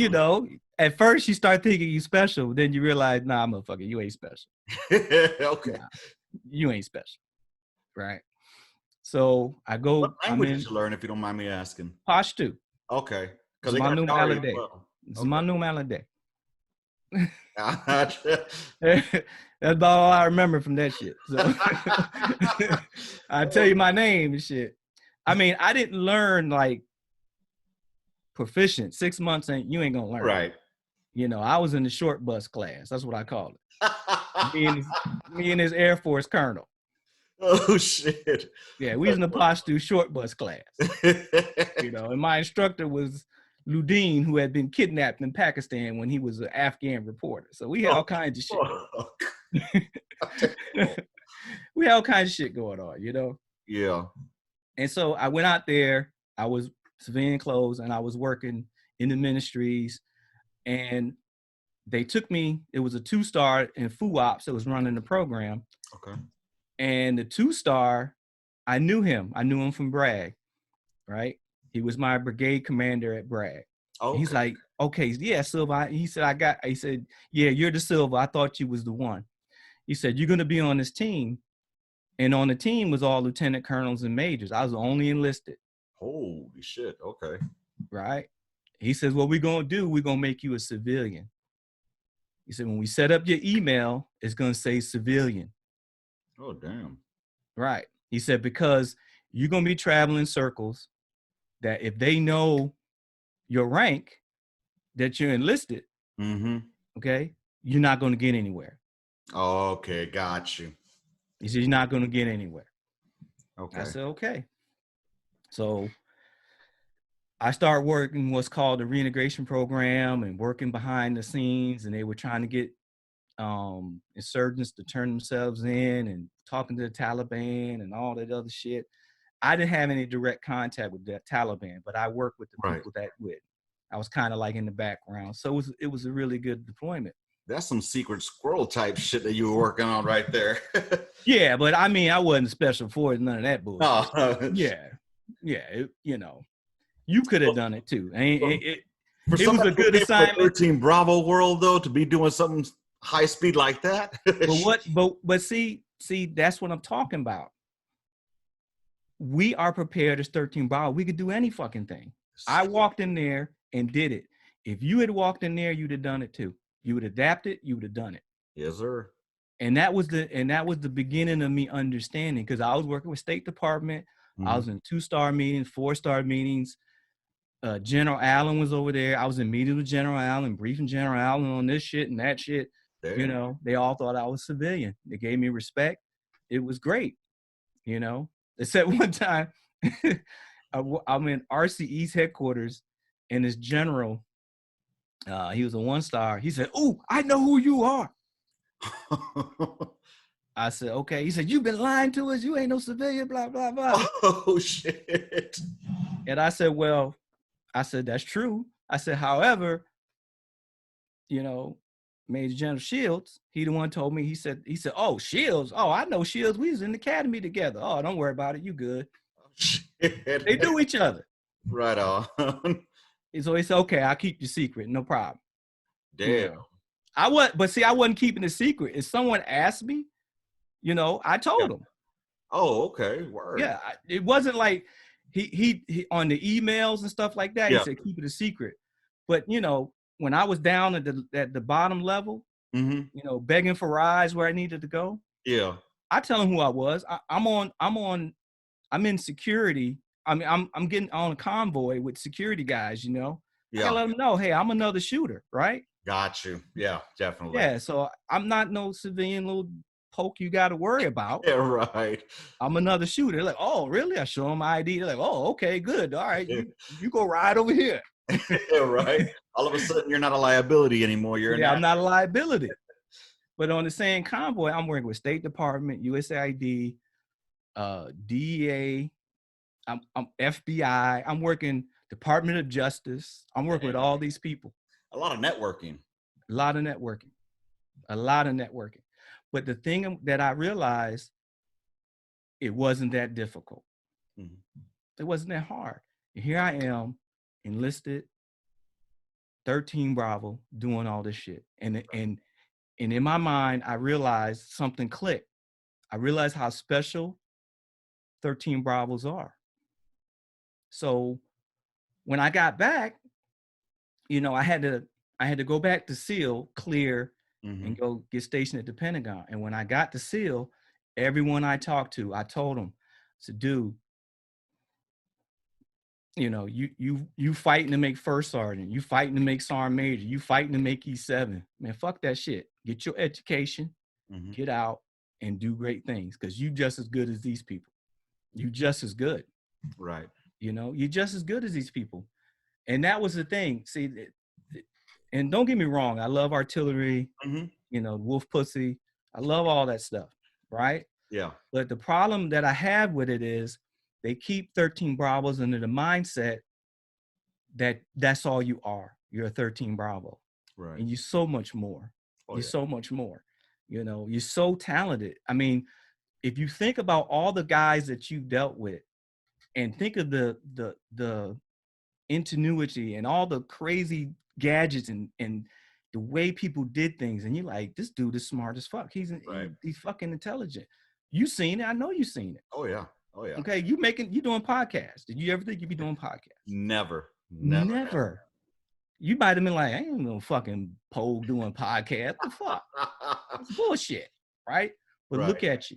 at first you start thinking you special. Then you realize, nah, motherfucker, you ain't special. Okay. Nah, you ain't special. Right. So I go. What language did you learn, if you don't mind me asking? Pashto. Okay. It's my new malade. It's my new malade. That's about all I remember from that shit. So I tell you my name and shit. I mean, I didn't learn like proficient. 6 months you ain't gonna learn. Right. I was in the short bus class. That's what I call it. me and his Air Force colonel. Oh shit. Yeah, we was in the Pashto short bus class. And my instructor was Ludin, who had been kidnapped in Pakistan when he was an Afghan reporter. So we had all kinds of shit. We had all kinds of shit going on, Yeah. And so I went out there. I was civilian clothes, and I was working in the ministries. And they took me. It was a 2-star in FUOPS that was running the program. Okay. And the 2-star, I knew him. I knew him from Bragg, right? He was my brigade commander at Bragg. Okay. He's like, okay, yeah, Silva. He said, yeah, you're the Silva. I thought you was the one. He said, you're going to be on this team. And on the team was all lieutenant colonels and majors. I was the only enlisted. Holy shit. Okay. Right? He says, what we're going to do, we're going to make you a civilian. He said, when we set up your email, it's going to say civilian. Oh, damn. Right. He said, because you're going to be traveling circles that if they know your rank, that you're enlisted, okay, you're not going to get anywhere. Okay, got you. He said, you're not going to get anywhere. Okay. I said, okay. So I started working what's called the reintegration program and working behind the scenes, and they were trying to get insurgents to turn themselves in and talking to the Taliban and all that other shit. I didn't have any direct contact with the Taliban, but I worked with the people that would. I was kind of like in the background. So it was a really good deployment. That's some secret squirrel type shit that you were working on right there. Yeah, but I mean, I wasn't special forces, none of that bullshit. Oh. Yeah, you know, you could have done it too. It was a good assignment. 13 Bravo world though, to be doing something high speed like that. But see, that's what I'm talking about. We are prepared as 13 Bravo. We could do any fucking thing. I walked in there and did it. If you had walked in there, you'd have done it too. You would adapt it. You would have done it. Yes, sir. And that was the beginning of me understanding, because I was working with State Department. I was in 2-star meetings, 4-star meetings. General Allen was over there. I was in meetings with General Allen, briefing General Allen on this shit and that shit. Damn. You know, they all thought I was civilian. They gave me respect. It was great. You know, except one time I'm in RCE's headquarters, and this general, he was a 1-star. He said, "Oh, I know who you are." I said, "Okay." He said, "You've been lying to us. You ain't no civilian, blah, blah, blah." Oh, shit. And I said, "Well," I said, "that's true." I said, "However, you know, Major General Shields, he the one told me, he said, oh, Shields. Oh, I know Shields. We was in the academy together. Oh, don't worry about it. You good." Oh, shit. They knew each other. Right on. So he said, "Okay, I'll keep your secret. No problem." Damn. You know, I wasn't keeping a secret. If someone asked me, you know, I told them. Oh, okay. Word. Yeah. It wasn't like he on the emails and stuff like that. He said, keep it a secret. But, you know, when I was down at the bottom level, you know, begging for rides where I needed to go. Yeah. I tell them who I was. I'm in security. I mean, I'm getting on a convoy with security guys, you know. Yeah. I gotta let them know, hey, I'm another shooter, right? Got you. Yeah, definitely. Yeah, so I'm not no civilian little poke you got to worry about. Yeah, right. I'm another shooter. They're like, "Oh, really?" I show them my ID. They're like, "Oh, okay, good. All right, you go ride over here." Yeah, right. All of a sudden, you're not a liability anymore. I'm not a liability. But on the same convoy, I'm working with State Department, USAID, DEA, I'm FBI. I'm working Department of Justice. I'm working with all these people. A lot of networking. A lot of networking. But the thing that I realized, it wasn't that difficult. It wasn't that hard. And here I am, enlisted, 13 Bravo, doing all this shit. And in my mind, I realized something clicked. I realized how special 13 Bravos are. So when I got back, you know, I had to go back to SEAL, clear, and go get stationed at the Pentagon. And when I got to SEAL, everyone I talked to, I told them, I said, "Dude, you know, you fighting to make first sergeant, you fighting to make sergeant major, you fighting to make E7. Man, fuck that shit. Get your education, get out, and do great things, because you just as good as these people. You just as good." Right. You know, you're just as good as these people. And that was the thing. See, and don't get me wrong, I love artillery, you know, Wolf Pussy. I love all that stuff, right? Yeah. But the problem that I have with it is they keep 13 Bravos under the mindset that that's all you are. You're a 13 Bravo. Right. And you're so much more. Oh, You're yeah. so much more. You know, you're so talented. I mean, if you think about all the guys that you dealt with and think of the ingenuity and all the crazy gadgets and the way people did things, and you're like, this dude is smart as fuck. He's Right. he's fucking intelligent. You seen it. I know you seen it. Oh, yeah. Oh, yeah. Okay, you doing podcasts. Did you ever think you'd be doing podcasts? Never. Never. You might have been like, I ain't no fucking pole doing podcast. What the fuck? It's bullshit, right? But Right. look at you.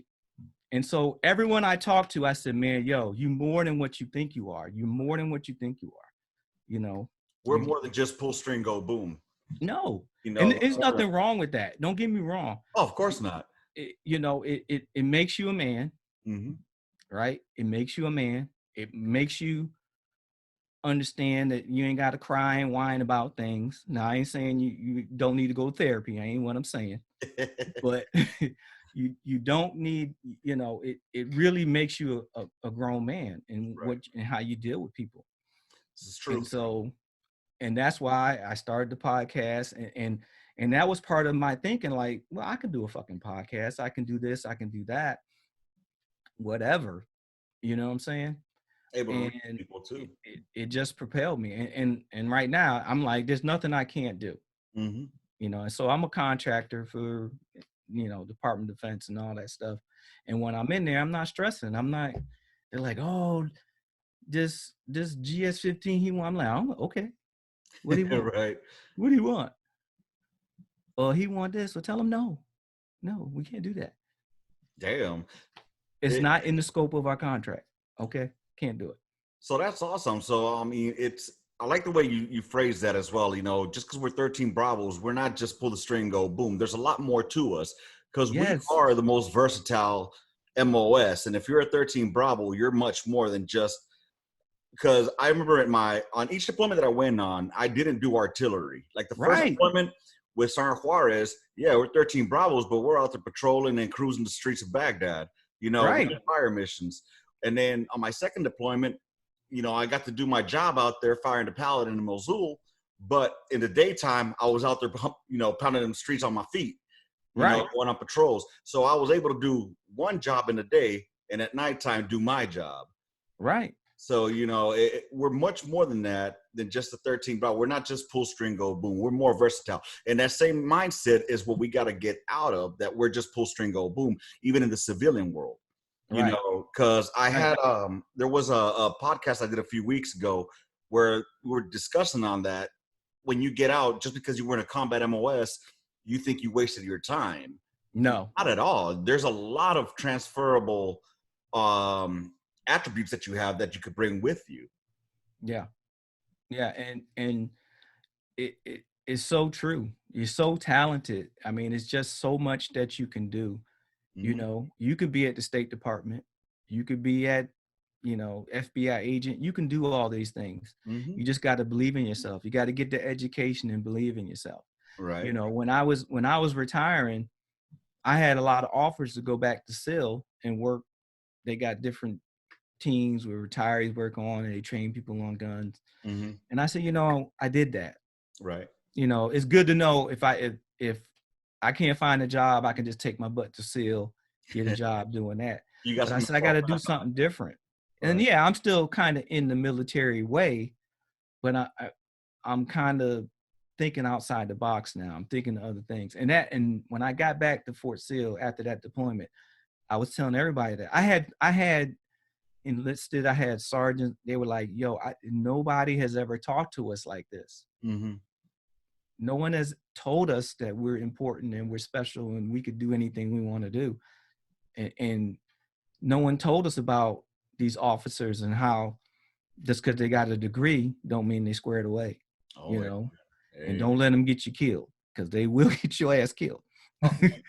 And so everyone I talked to, I said, man, yo, you more than what you think you are. You more than what you think you are. You know, We're more than just pull string, go boom. no. You know, And there's nothing wrong with that. Don't get me wrong. Oh, of course not. It makes you a man, Mm-hmm. right? It makes you a man. It makes you understand that you ain't got to cry and whine about things. Now, I ain't saying you don't need to go to therapy. I ain't what I'm saying. But you don't need, it really makes you a grown man in Right. and how you deal with people. This is true. And so, and that's why I started the podcast, and that was part of my thinking, like, well, I can do a fucking podcast. I can do this. I can do that. Whatever. You know what I'm saying? Able to And reach people too. it just propelled me. And right now I'm like, there's nothing I can't do. Mm-hmm. And so I'm a contractor for, Department of Defense and all that stuff. And when I'm in there, I'm not stressing. They're like, oh, this GS-15 he want. I'm like, oh, okay. What do you want? Right. What do you want? Oh, he want this. So tell him no. No, we can't do that. Damn. It's not in the scope of our contract. Okay. Can't do it. So that's awesome. So, I mean, I like the way you phrase that as well. Just because we're 13 Bravos, we're not just pull the string, go boom. There's a lot more to us because we are the most versatile MOS. And if you're a 13 Bravo, you're much more than just, because I remember on each deployment that I went on, I didn't do artillery. Like the first deployment with Sergeant Juarez, yeah, we're 13 Bravos, but we're out there patrolling and cruising the streets of Baghdad, we did fire missions. And then on my second deployment, I got to do my job out there firing the pallet in Mosul, but in the daytime, I was out there, pounding them streets on my feet, going on patrols. So I was able to do one job in the day and at nighttime do my job. Right. So, we're much more than that, than just the 13 Bravo. We're not just pull string, go boom. We're more versatile. And that same mindset is what we got to get out of, that we're just pull string, go boom, even in the civilian world. Because I had there was a podcast I did a few weeks ago where we were discussing on that. When you get out, just because you were in a combat MOS, you think you wasted your time. No, not at all. There's a lot of transferable attributes that you have that you could bring with you. Yeah. And it's so true. You're so talented. I mean, it's just so much that you can do. Mm-hmm. You could be at the State Department. You could be at, FBI agent. You can do all these things. Mm-hmm. You just got to believe in yourself. You got to get the education and believe in yourself. Right. When I was retiring, I had a lot of offers to go back to SIL and work. They got different teams where retirees work on, and they train people on guns. Mm-hmm. And I said, I did that. Right. It's good to know if I can't find a job, I can just take my butt to SEAL, get a job doing that. But I said, I got to do something different. And yeah, I'm still kind of in the military way, but I'm kind of thinking outside the box now. I'm thinking of other things. And when I got back to Fort Sill after that deployment, I was telling everybody that I had enlisted, I had sergeants. They were like, yo, nobody has ever talked to us like this. Mm-hmm. No one has told us that we're important and we're special and we could do anything we want to do. And no one told us about these officers and how just because they got a degree don't mean they squared away, and don't let them get you killed, because they will get your ass killed.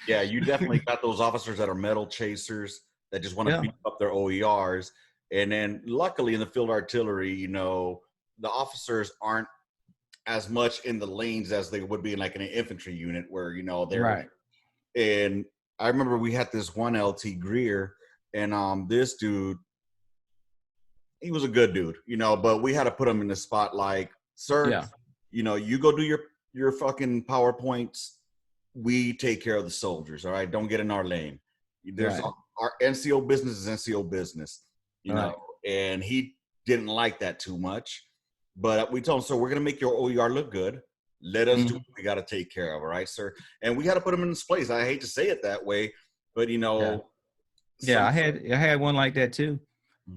Yeah, you definitely got those officers that are medal chasers that just want to beat up their OERs. And then luckily in the field artillery, the officers aren't as much in the lanes as they would be in like in an infantry unit where, they're right. And I remember we had this one LT Greer, and this dude, he was a good dude, but we had to put him in the spot like, sir, Yeah. you go do your fucking PowerPoints. We take care of the soldiers. All right. Don't get in our lane. There's Right. our NCO business is NCO business, Right. and he didn't like that too much. But we told him, so we're going to make your OER look good. Let us do what we got to take care of. All right, sir. And we had to put him in his place. I hate to say it that way, but Yeah, I had one like that too.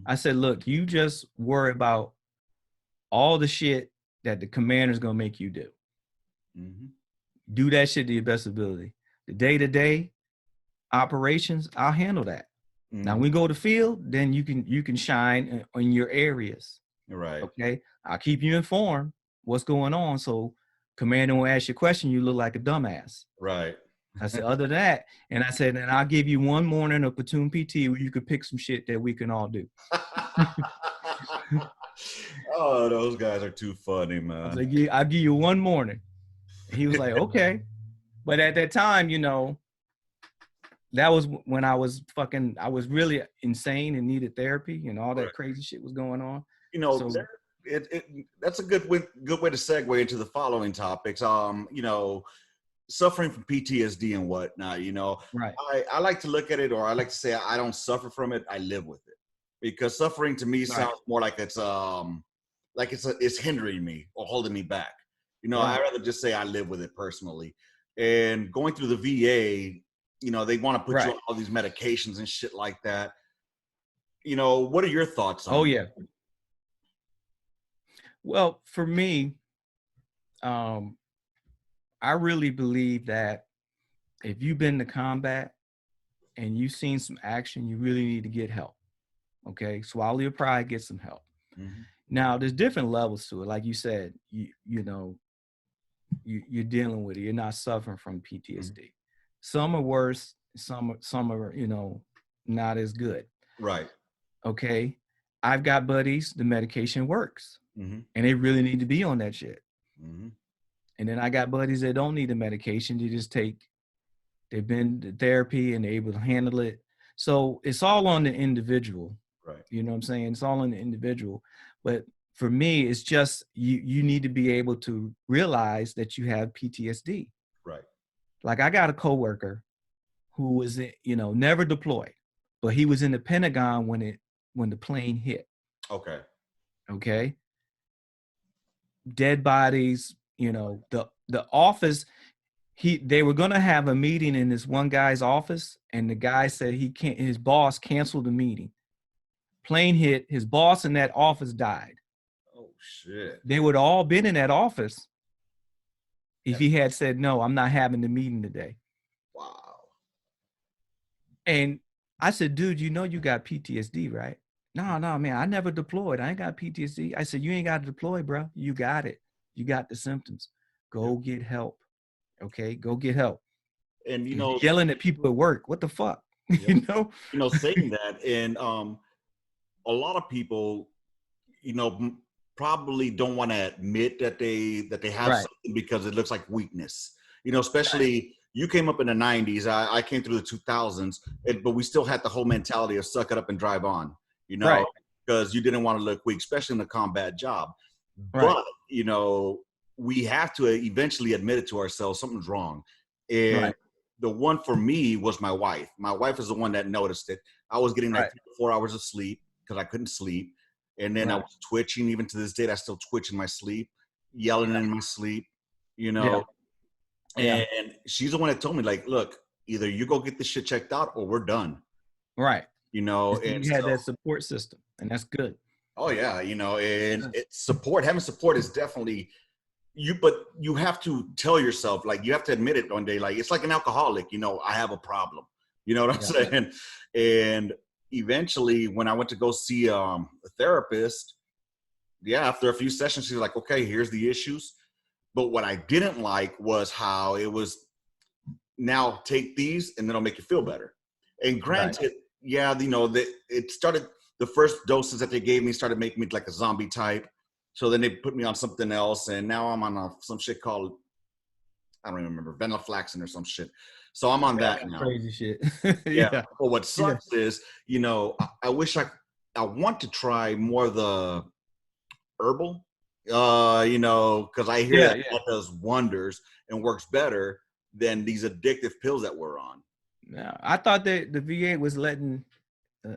I said, look, you just worry about all the shit that the commander's gonna make you do. Mm-hmm. Do that shit to your best ability. The day-to-day operations, I'll handle that. Mm-hmm. Now we go to field, then you can shine in your areas. Right. Okay. I'll keep you informed what's going on. So commander will ask you a question, you look like a dumbass. Right. I said, other than that, and I said, and I'll give you one morning of platoon PT where you could pick some shit that we can all do. Oh, those guys are too funny, man. I was like, yeah, I'll give you one morning. And he was like, okay. But at that time, that was when I was really insane and needed therapy and all that crazy shit was going on. That's a good way to segue into the following topics. Suffering from PTSD and whatnot, Right. I like to look at it, or I like to say I don't suffer from it. I live with it, because suffering to me sounds more like it's hindering me or holding me back. I'd rather just say I live with it personally. And going through the VA, they want to put you on all these medications and shit like that. What are your thoughts on yeah. Well, for me, I really believe that if you've been to combat and you've seen some action, you really need to get help. Okay, swallow your pride, get some help. Mm-hmm. Now, there's different levels to it. Like you said, you're dealing with it. You're not suffering from PTSD. Mm-hmm. Some are worse. Some are not as good. Right. Okay. I've got buddies. The medication works, mm-hmm. and they really need to be on that shit. Mm-hmm. And then I got buddies that don't need the medication. They've been to therapy and they're able to handle it. So it's all on the individual. Right. You know what I'm saying? It's all on the individual. But for me, it's just you need to be able to realize that you have PTSD. Right. Like I got a coworker who was, never deployed, but he was in the Pentagon when the plane hit. Okay. Okay. Dead bodies, the office, they were going to have a meeting in this one guy's office, and the guy said his boss canceled the meeting. Plane hit, his boss in that office died. Oh shit. They would all been in that office if he had said, no, I'm not having the meeting today. Wow. And I said, dude, you got PTSD, right? No, man, I never deployed. I ain't got PTSD. I said, you ain't got to deploy, bro. You got it. You got the symptoms. Go get help. Okay, go get help. And yelling at people at work. What the fuck? Saying that, and a lot of people, probably don't want to admit that they have something because it looks like weakness. Especially you came up in the 90s. I came through the 2000s, but we still had the whole mentality of suck it up and drive on. Because you didn't want to look weak, especially in a combat job. Right. But we have to eventually admit it to ourselves. Something's wrong. And the one for me was my wife. My wife is the one that noticed it. I was getting like 3 to 4 hours of sleep because I couldn't sleep. And then I was twitching. Even to this day, I still twitch in my sleep, yelling in my sleep, And she's the one that told me, like, look, either you go get this shit checked out or we're done. Right. And you had that support system, and that's good. Oh yeah. And having support is definitely but you have to tell yourself, like, you have to admit it one day. Like, it's like an alcoholic, I have a problem. You know what I'm saying? And eventually when I went to go see a therapist, after a few sessions, she was like, okay, here's the issues. But what I didn't like was how it was, now take these and then it'll make you feel better. And granted, it started, the first doses that they gave me started making me like a zombie type. So then they put me on something else, and now I'm on some shit called, I don't even remember, venlafaxine or some shit. So I'm on that now. Crazy shit. But what sucks is, I wish I want to try more of the herbal, because I hear Yeah, that yeah. that does wonders and works better than these addictive pills that we're on. Yeah. I thought that the VA was letting uh,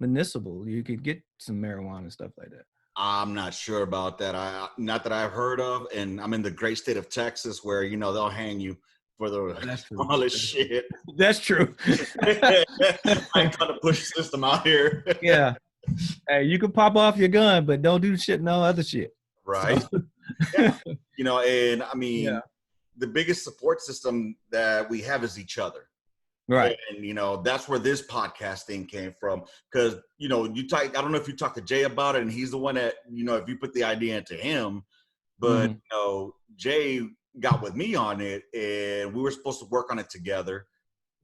municipal. You could get some marijuana and stuff like that. I'm not sure about that. Not that I've heard of, and I'm in the great state of Texas where they'll hang you for the That's true. smallest shit. That's true. I'm trying to push the system out here. Yeah. Hey, you can pop off your gun, but don't do shit, no other shit. Right. So, Yeah. And I yeah. mean, the biggest support system that we have is each other. Right. And that's where this podcast thing came from. Because I don't know if you talked to Jay about it, and he's the one that if you put the idea into him, but Jay got with me on it, and we were supposed to work on it together.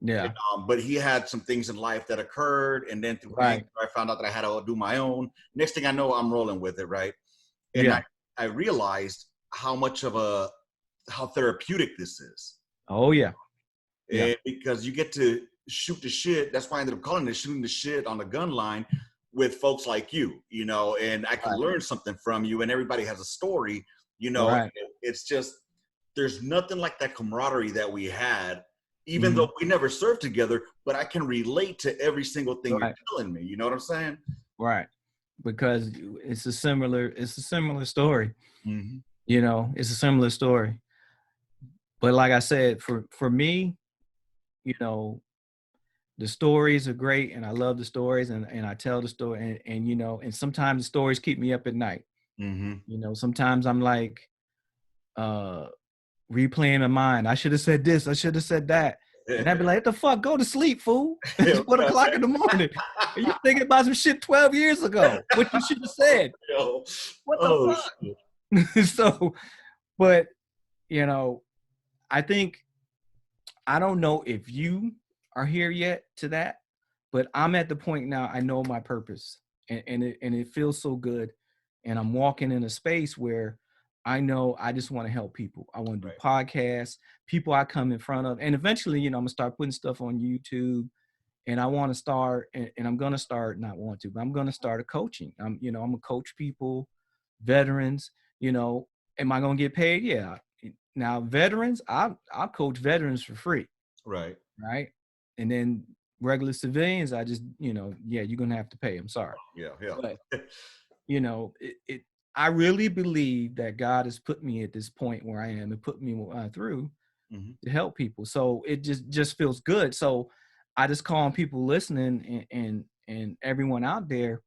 Yeah. But he had some things in life that occurred, and then through Right. I found out that I had to do my own. Next thing I know, I'm rolling with it, right? And Yeah. I realized how therapeutic this is. Oh yeah. Yeah. And because you get to shoot the shit. That's why I ended up calling it shooting the shit on the gun line with folks like you, and I can learn something from you, and everybody has a story, Right. It's just, there's nothing like that camaraderie that we had, even though we never served together, but I can relate to every single thing you're telling me. You know what I'm saying? Right. Because it's a similar story. Mm-hmm. It's a similar story. But like I said, for me, the stories are great, and I love the stories, and I tell the story, and sometimes the stories keep me up at night. Mm-hmm. Sometimes I'm like replaying in my mind. I should have said this. I should have said that. And I'd be like, what the fuck? Go to sleep, fool. It's 1 o'clock in the morning. And you thinking about some shit 12 years ago, what you should have said. What the fuck? So, but, I think, I don't know if you are here yet to that, but I'm at the point now, I know my purpose, and it feels so good. And I'm walking in a space where I know I just want to help people. I want to do podcasts, people I come in front of. And eventually, I'm gonna start putting stuff on YouTube, and I want to start, and I'm going to start, not want to, but I'm going to start a coaching. I'm gonna coach people, veterans, am I going to get paid? Yeah. Now, veterans, I'll coach veterans for free. Right. Right. And then regular civilians, I just, you're going to have to pay. I'm sorry. Yeah. But, I really believe that God has put me at this point where I am and put me through to help people. So it just feels good. So I just call on people listening and everyone out there,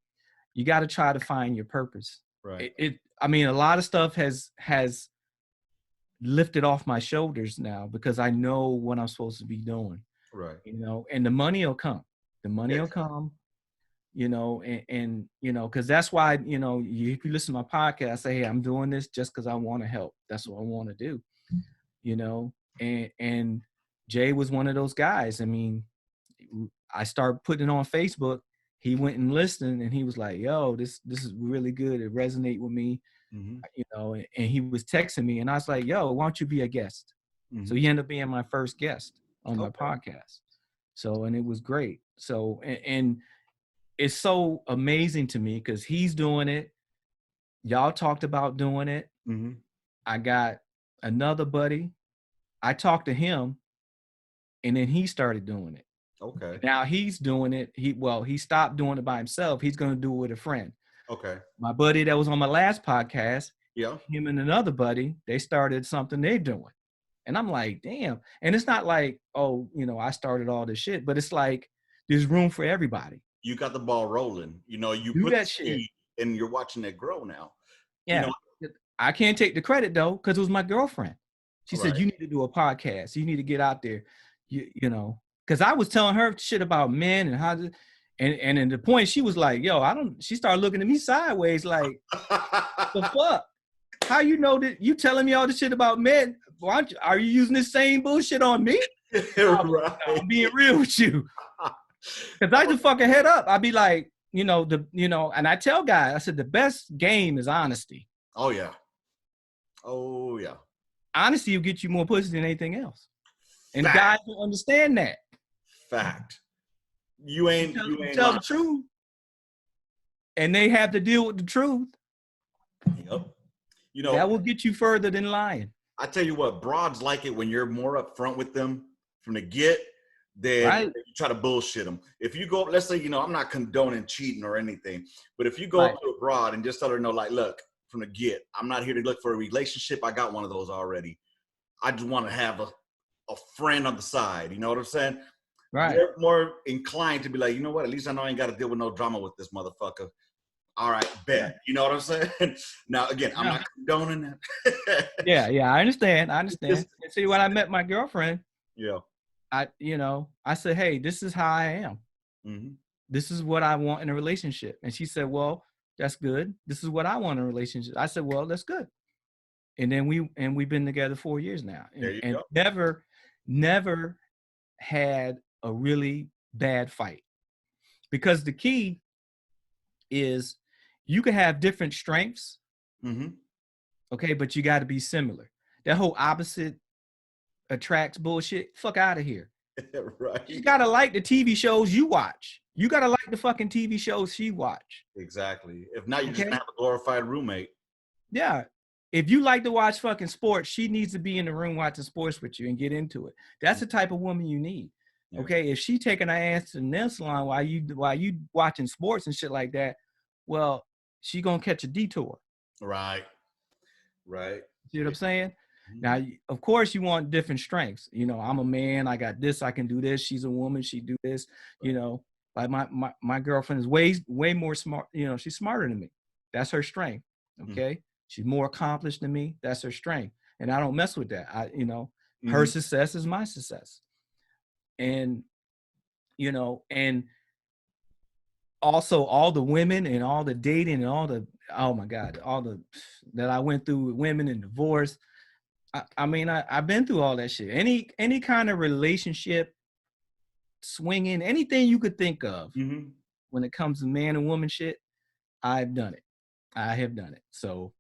you got to try to find your purpose. Right. I mean, a lot of stuff has lifted off my shoulders now because I know what I'm supposed to be doing. Right. And the money will come. The money will come. And because that's why, if you listen to my podcast, I say, hey, I'm doing this just because I want to help. That's what I want to do, and Jay was one of those guys. I mean, I started putting it on Facebook. He went and listened, and he was like, yo, this is really good. It resonated with me, and he was texting me, and I was like, yo, why don't you be a guest? So he ended up being my first guest on my podcast. So, and it was great. So, and it's so amazing to me because he's doing it. Y'all talked about doing it. I got another buddy. I talked to him, and then he started doing it. Okay. Now he's doing it. He stopped doing it by himself. He's going to do it with a friend. Okay. My buddy that was on my last podcast, yeah, him and another buddy, they started something they're doing. And I'm like, damn. And it's not like, oh, I started all this shit, but it's like there's room for everybody. You got the ball rolling. You do put that the shit, and you're watching it grow now. Yeah. I can't take the credit though, because it was my girlfriend. She said, you need to do a podcast. You need to get out there. Because I was telling her shit about men and how to, and at the point she was like, yo, she started looking at me sideways like, the fuck? How you know that you telling me all this shit about men? Are you using this same bullshit on me? Right. I'm being real with you. Because I just fucking head up. I'd be like, and I tell guys, I said, the best game is honesty. Oh, yeah. Oh, yeah. Honesty will get you more pussy than anything else. And guys don't understand that. Fact. You ain't tell the truth. and they have to deal with the truth, Yep. You that know, will get you further than lying. I tell you what, broads like it when you're more upfront with them from the get than Right. you try to bullshit them. If you go, let's say, you know, I'm not condoning cheating or anything, but if you go Right. up to a broad and just tell her, no, like, look, from the get, I'm not here to look for a relationship. I got one of those already. I just want to have a friend on the side. You know what I'm saying? Right. They're more inclined to be like, you know what? At least I know I ain't got to deal with no drama with this motherfucker. All right, bet. You know what I'm saying? Now, again, I'm Yeah. not condoning that. Yeah. Yeah. I understand. I understand. Just, And see, when I met my girlfriend, yeah. I said, hey, this is how I am. Mm-hmm. This is what I want in a relationship. And she said, well, that's good. This is what I want in a relationship. I said, well, that's good. And then we've been together 4 years now, There you and go. never had a really bad fight. Because the key is you can have different strengths, Mm-hmm. okay, but you got to be similar. That whole opposite attracts bullshit. Fuck out of here. Right. You gotta like the TV shows you watch. You gotta like the fucking TV shows she watch. Exactly. If not, you're just Okay? gonna have a glorified roommate. Yeah. If you like to watch fucking sports, she needs to be in the room watching sports with you and get into it. That's the type of woman you need. Yeah. Okay. If she taking her ass to the nail salon while you watching sports and shit like that, well, she gonna catch a detour. Right. Right. See what I'm saying? Mm-hmm. Now, of course, you want different strengths. You know, I'm a man. I got this. I can do this. She's a woman. She do this. You know, like my girlfriend is way more smart. You know, she's smarter than me. That's her strength. Okay, she's more accomplished than me. That's her strength, and I don't mess with that. Her success is my success, and and also all the women and all the dating and all the, oh my God, all the that I went through with women and divorce. I've been through all that shit. Any kind of relationship, swinging, anything you could think of when it comes to man and woman shit, I've done it. I have done it. So,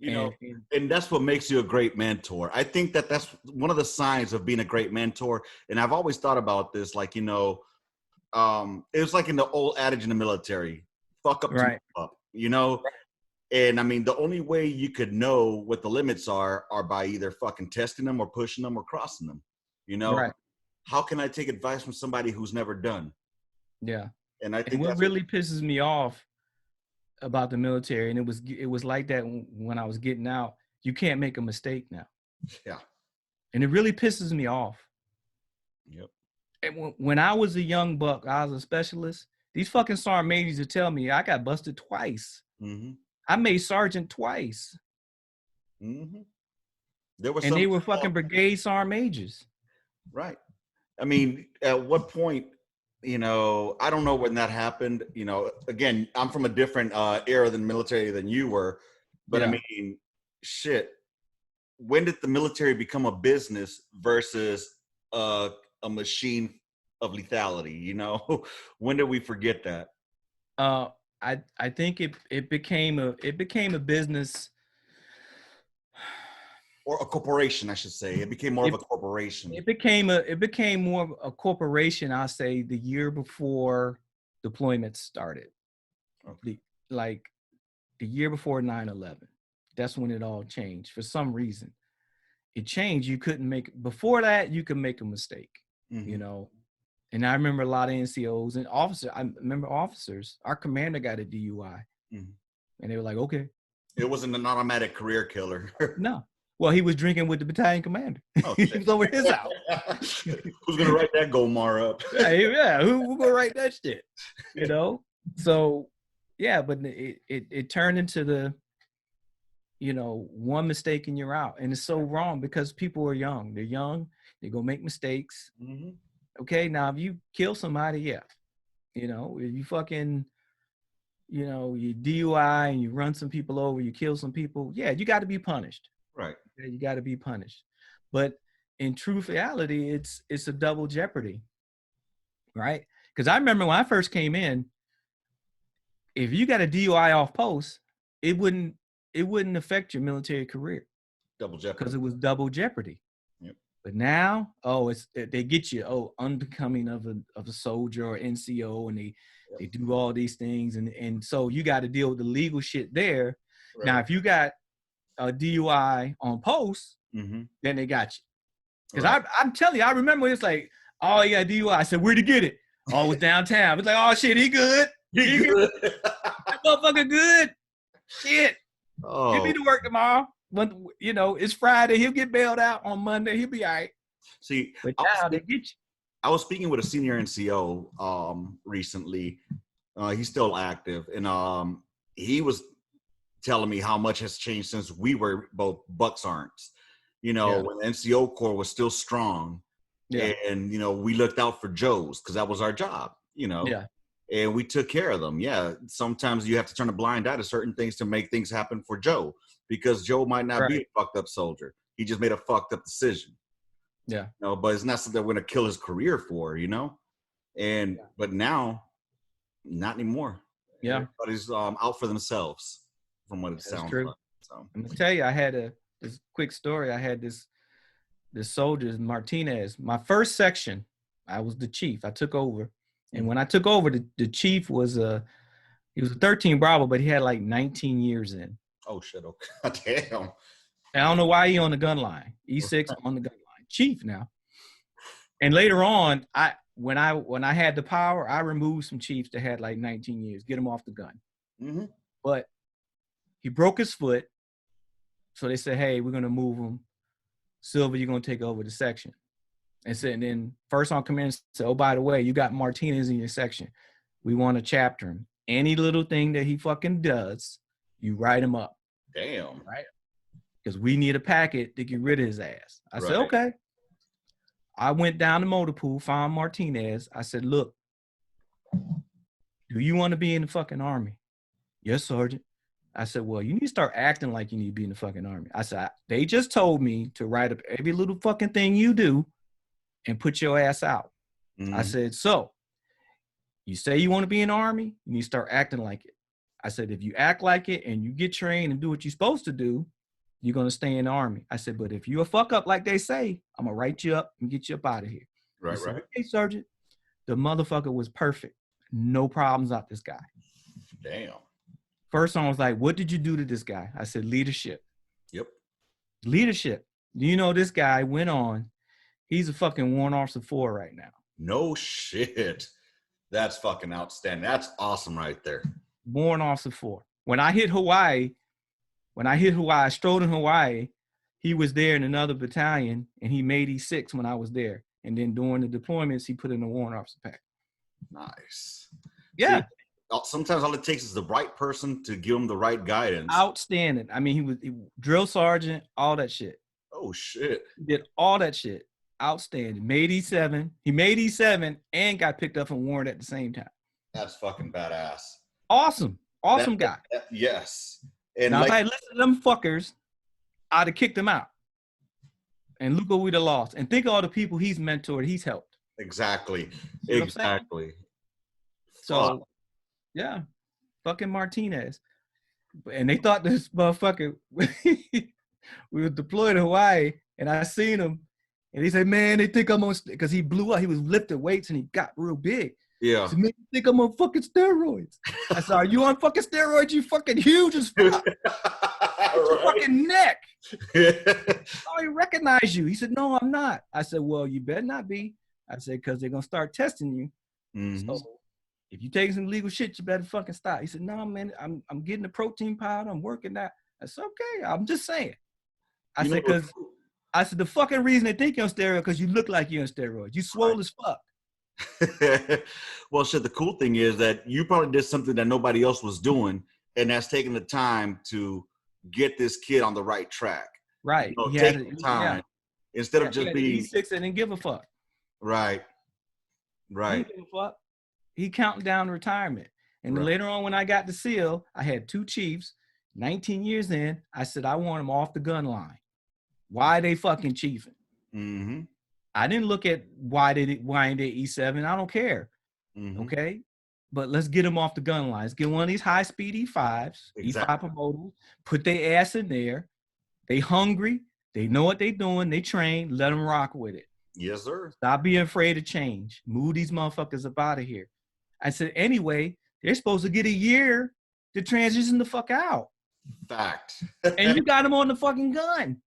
and that's what makes you a great mentor. I think that's one of the signs of being a great mentor. And I've always thought about this, like, it was like in the old adage in the military, fuck up to right. up, And I mean, the only way you could know what the limits are by either fucking testing them or pushing them or crossing them. Right. How can I take advice from somebody who's never done? Yeah. And I think what really pisses me off about the military, and it was like that when I was getting out, you can't make a mistake now. Yeah. And it really pisses me off. Yep. And when I was a young buck, I was a specialist. These fucking sergeant majors would tell me I got busted twice. Mm-hmm. I made sergeant twice. Mm-hmm. They were fucking brigade sergeant majors. Right. I mean, at what point, I don't know when that happened. Again, I'm from a different era than military than you were. But yeah. I mean, shit. When did the military become a business versus a machine of lethality? When did we forget that? I think it became a business, or a corporation, I should say. It became more of a corporation. It became more of a corporation, I'll say, the year before deployments started. Okay. The year before 9/11. That's when it all changed. For some reason, it changed. You couldn't before that, you could make a mistake, And I remember a lot of NCOs and officers. I remember officers. Our commander got a DUI, and they were like, "Okay." It wasn't an automatic career killer. No. Well, he was drinking with the battalion commander. Oh, he was over his house. Who's gonna write that Gomar up? Yeah. Who gonna write that shit? So, yeah. But it turned into the, one mistake and you're out, and it's so wrong because people are young. They're young. They're gonna make mistakes. Mm-hmm. Okay, now if you kill somebody, yeah, if you fucking, you DUI and you run some people over, you kill some people, yeah, you got to be punished. Right. Yeah, you got to be punished. But in truth, reality, it's a double jeopardy, right? Because I remember when I first came in, if you got a DUI off post, it wouldn't affect your military career. Double jeopardy. Because it was double jeopardy. But now, they get you, unbecoming of a soldier or NCO, and They do all these things, and so you got to deal with the legal shit there. Right. Now, if you got a DUI on post, then they got you. Because I'm telling you, I remember it's like, oh yeah, DUI. I said, where'd he get it? Oh, it was downtown. It's like, oh shit, he good. He good. That motherfucker good. Shit. He'll be to work tomorrow. When it's Friday, he'll get bailed out on Monday. He'll be all right. See, but now they get you. I was speaking with a senior NCO recently. He's still active, and he was telling me how much has changed since we were both Bucks Arms. When the NCO Corps was still strong, and we looked out for Joes because that was our job. And we took care of them. Yeah, sometimes you have to turn a blind eye to certain things to make things happen for Joe, because Joe might not be a fucked up soldier. He just made a fucked up decision. Yeah. But it's not something we're going to kill his career for, but now, not anymore. Yeah. Everybody's out for themselves, from what it sounds like. So I'm going to tell you, I had this quick story. I had this soldier, Martinez. My first section, I was the chief. I took over. And when I took over, the chief was he was a 13 Bravo, but he had like 19 years in. Oh shit! Okay, damn. I don't know why he on the gun line. E6 on the gun line, chief now. And later on, when I had the power, I removed some chiefs that had like 19 years, get them off the gun. But he broke his foot, so they said, "Hey, we're gonna move him. Silva, you're gonna take over the section." And then first on command said, "Oh, by the way, you got Martinez in your section. We want to chapter him. Any little thing that he fucking does, you write him up." Damn. Right? Because we need a packet to get rid of his ass. I said, okay. I went down the motor pool, found Martinez. I said, look, do you want to be in the fucking Army? Yes, Sergeant. I said, well, you need to start acting like you need to be in the fucking Army. I said, they just told me to write up every little fucking thing you do and put your ass out. I said, so you say you want to be in the Army, you need to start acting like it. I said, if you act like it and you get trained and do what you're supposed to do, you're going to stay in the Army. I said, but if you a fuck up like they say, I'm going to write you up and get you up out of here. Right. Hey, Sergeant, the motherfucker was perfect. No problems out this guy. Damn. First one was like, what did you do to this guy? I said, leadership. Yep. Leadership. Do you know this guy went on? He's a fucking Warrant Officer 4 right now. No shit. That's fucking outstanding. That's awesome right there. Warrant Officer 4. When I hit Hawaii, I strolled in Hawaii, he was there in another battalion, and he made E6 when I was there. And then during the deployments, he put in a Warrant Officer pack. Nice. Yeah. See, sometimes all it takes is the right person to give him the right guidance. Outstanding. I mean, he was drill sergeant, all that shit. Oh, shit. He did all that shit. Outstanding. Made E7. He made E7 and got picked up and warrant at the same time. That's fucking badass. Awesome guy. Yes. And now, if I listened to them fuckers, I'd have kicked them out. And look what we'd have lost. And think of all the people he's mentored, he's helped. Exactly. You know exactly. So, yeah, fucking Martinez. And they thought this motherfucker, we were deployed to Hawaii, and I seen him, and he said, man, they think I'm on, because he blew up. He was lifting weights, and he got real big. Yeah. He said, man, they think I'm on fucking steroids. I said, are you on fucking steroids? You fucking huge as fuck. Your fucking neck. Oh, he recognized you. He said, no, I'm not. I said, well, you better not be. I said, because they're going to start testing you. So if you take some illegal shit, you better fucking stop. He said, no, man, I'm getting the protein powder. I'm working that. I said, okay, I'm just saying. I said, the fucking reason they think you're on steroids because you look like you're on steroids. You swole as fuck. Well, shit, the cool thing is that you probably did something that nobody else was doing, and that's taking the time to get this kid on the right track. Right. Taking the time instead of just being E6 and didn't give a fuck. Right. He didn't give a fuck. He counting down retirement. And then later on, when I got the SEAL, I had 2 chiefs, 19 years in. I said, I want them off the gun line. Why they fucking chiefing? I didn't look at why ain't they E7. I don't care. Okay? But let's get them off the gun line. Let's get one of these high-speed E5s, E5 promoters, put their ass in there. They hungry. They know what they doing. They train. Let them rock with it. Yes, sir. Stop being afraid of change. Move these motherfuckers up out of here. I said, anyway, they're supposed to get a year to transition the fuck out. Fact. And you got them on the fucking gun.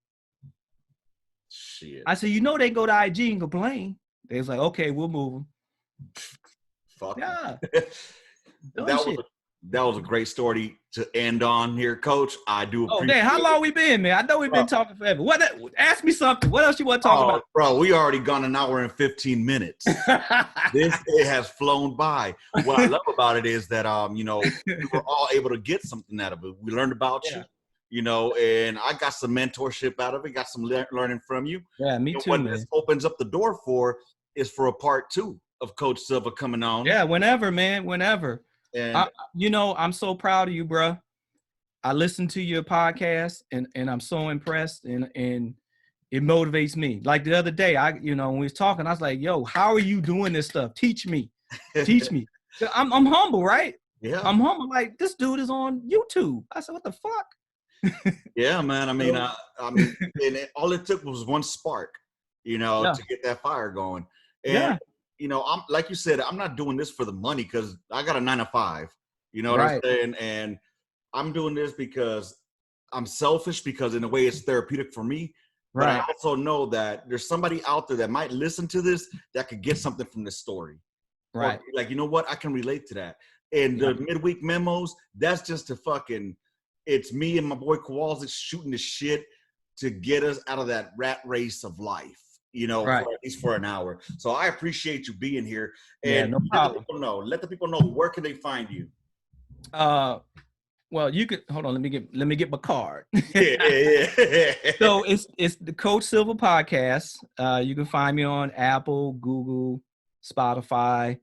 Shit. I said, you know, they go to IG and complain. They was like, okay, we'll move them. Fuck. Yeah. That was a great story to end on here, Coach. I do appreciate damn, how long we been, man? I know we've been talking forever. Ask me something. What else you want to talk about? Bro, we already gone an hour and 15 minutes. It has flown by. What I love about it is that we were all able to get something out of it. We learned about you, and I got some mentorship out of it, got some learning from you. Yeah, me too, what man. this opens up the door for is for a part 2 of Coach Silva coming on. Yeah, whenever, man, whenever. And I'm so proud of you, bro. I listen to your podcast and I'm so impressed and it motivates me. Like the other day, when we was talking, I was like, yo, how are you doing this stuff? Teach me. Teach me. I'm humble, right? Yeah. I'm humble. Like, this dude is on YouTube. I said, what the fuck? Yeah, man. I mean, and all it took was one spark, to get that fire going. And I'm like you said, I'm not doing this for the money because I got a 9-to-5. You know what I'm saying? And I'm doing this because I'm selfish, because in a way it's therapeutic for me. But I also know that there's somebody out there that might listen to this that could get something from this story. Right. Or, like, you know what? I can relate to that. And the midweek memos, that's just it's me and my boy Kowalski shooting the shit to get us out of that rat race of life. For at least for an hour. So I appreciate you being here. And no problem. Let the people know where can they find you. Well, you could hold on. Let me get my card. Yeah. So it's the Coach Silva podcast. You can find me on Apple, Google, Spotify.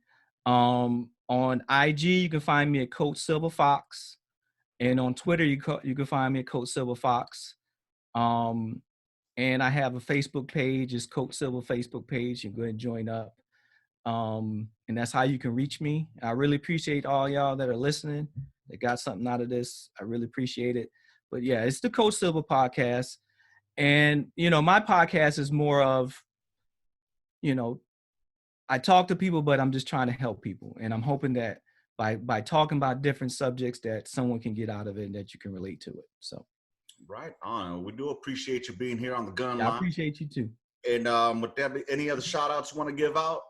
On IG, you can find me at Coach Silva Fox, and on Twitter, you can find me at Coach Silva Fox. And I have a Facebook page. It's Coach Silva Facebook page. You can go ahead and join up. And that's how you can reach me. I really appreciate all y'all that are listening, that got something out of this. I really appreciate it. But yeah, it's the Coach Silva podcast. And, my podcast is more of, I talk to people, but I'm just trying to help people. And I'm hoping that by talking about different subjects that someone can get out of it and that you can relate to it. So. Right on. We do appreciate you being here on the Gunline. I appreciate you too. And with that, any other shout outs you want to give out?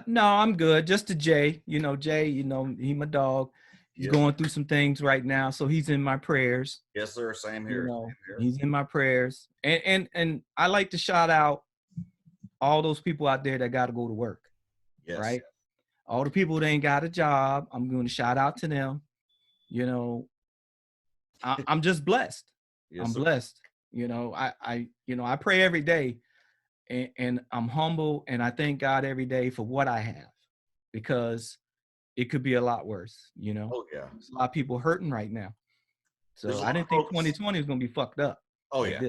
No, I'm good. Just to Jay. Jay, he my dog. He's going through some things right now, so he's in my prayers. Yes, sir. Same here. He's in my prayers. And I like to shout out all those people out there that got to go to work. Yes. Right? All the people that ain't got a job, I'm going to shout out to them. I'm just blessed. Yes, I'm sir. blessed. I pray every day, and I'm humble, and I thank God every day for what I have, because it could be a lot worse. Oh yeah. There's a lot of people hurting right now. So I didn't think 2020 was gonna be fucked up. Oh yeah.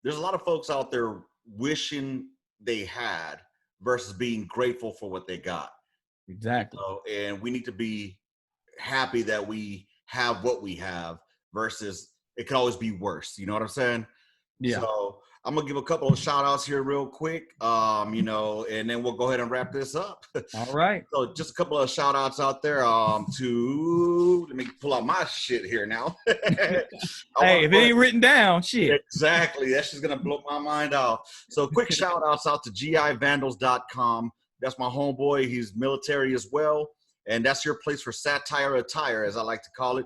There's a lot of folks out there wishing they had versus being grateful for what they got. Exactly. And we need to be happy that we have what we have versus it could always be worse. You know what I'm saying? Yeah. So I'm going to give a couple of shout outs here real quick, and then we'll go ahead and wrap this up. All right. So just a couple of shout outs out there to, let me pull out my shit here now. Hey, if it ain't written down, shit. Exactly. That's just going to blow my mind off. So quick shout outs out to givandals.com. That's my homeboy. He's military as well. And that's your place for satire attire, as I like to call it.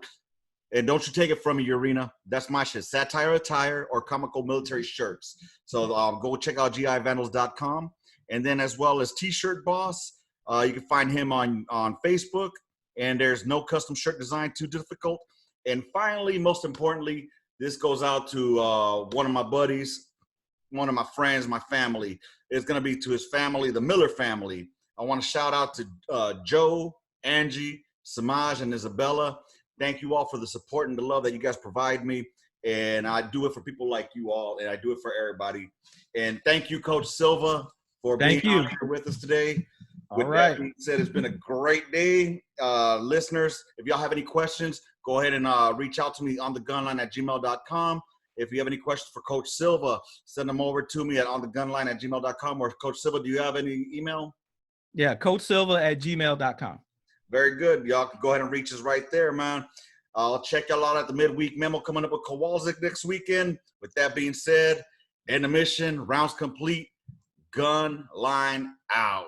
And don't you take it from me, Urena. That's my shit. Satire attire or comical military shirts. So go check out givandals.com. And then as well as T-Shirt Boss, you can find him on Facebook. And there's no custom shirt design too difficult. And finally, most importantly, this goes out to one of my buddies, one of my friends, my family. It's going to be to his family, the Miller family. I want to shout out to Joe, Angie, Samaj, and Isabella. Thank you all for the support and the love that you guys provide me. And I do it for people like you all, and I do it for everybody. And thank you, Coach Silva, for being out here with us today. With that being said, it's been a great day. Listeners, if y'all have any questions, go ahead and reach out to me on thegunline@gmail.com. If you have any questions for Coach Silva, send them over to me at onthegunline@gmail.com. Or Coach Silva, do you have any email? Yeah, CoachSilva@gmail.com. Very good. Y'all can go ahead and reach us right there, man. I'll check y'all out at the midweek memo coming up with Kowalczyk next weekend. With that being said, end the mission, rounds complete, gun line out.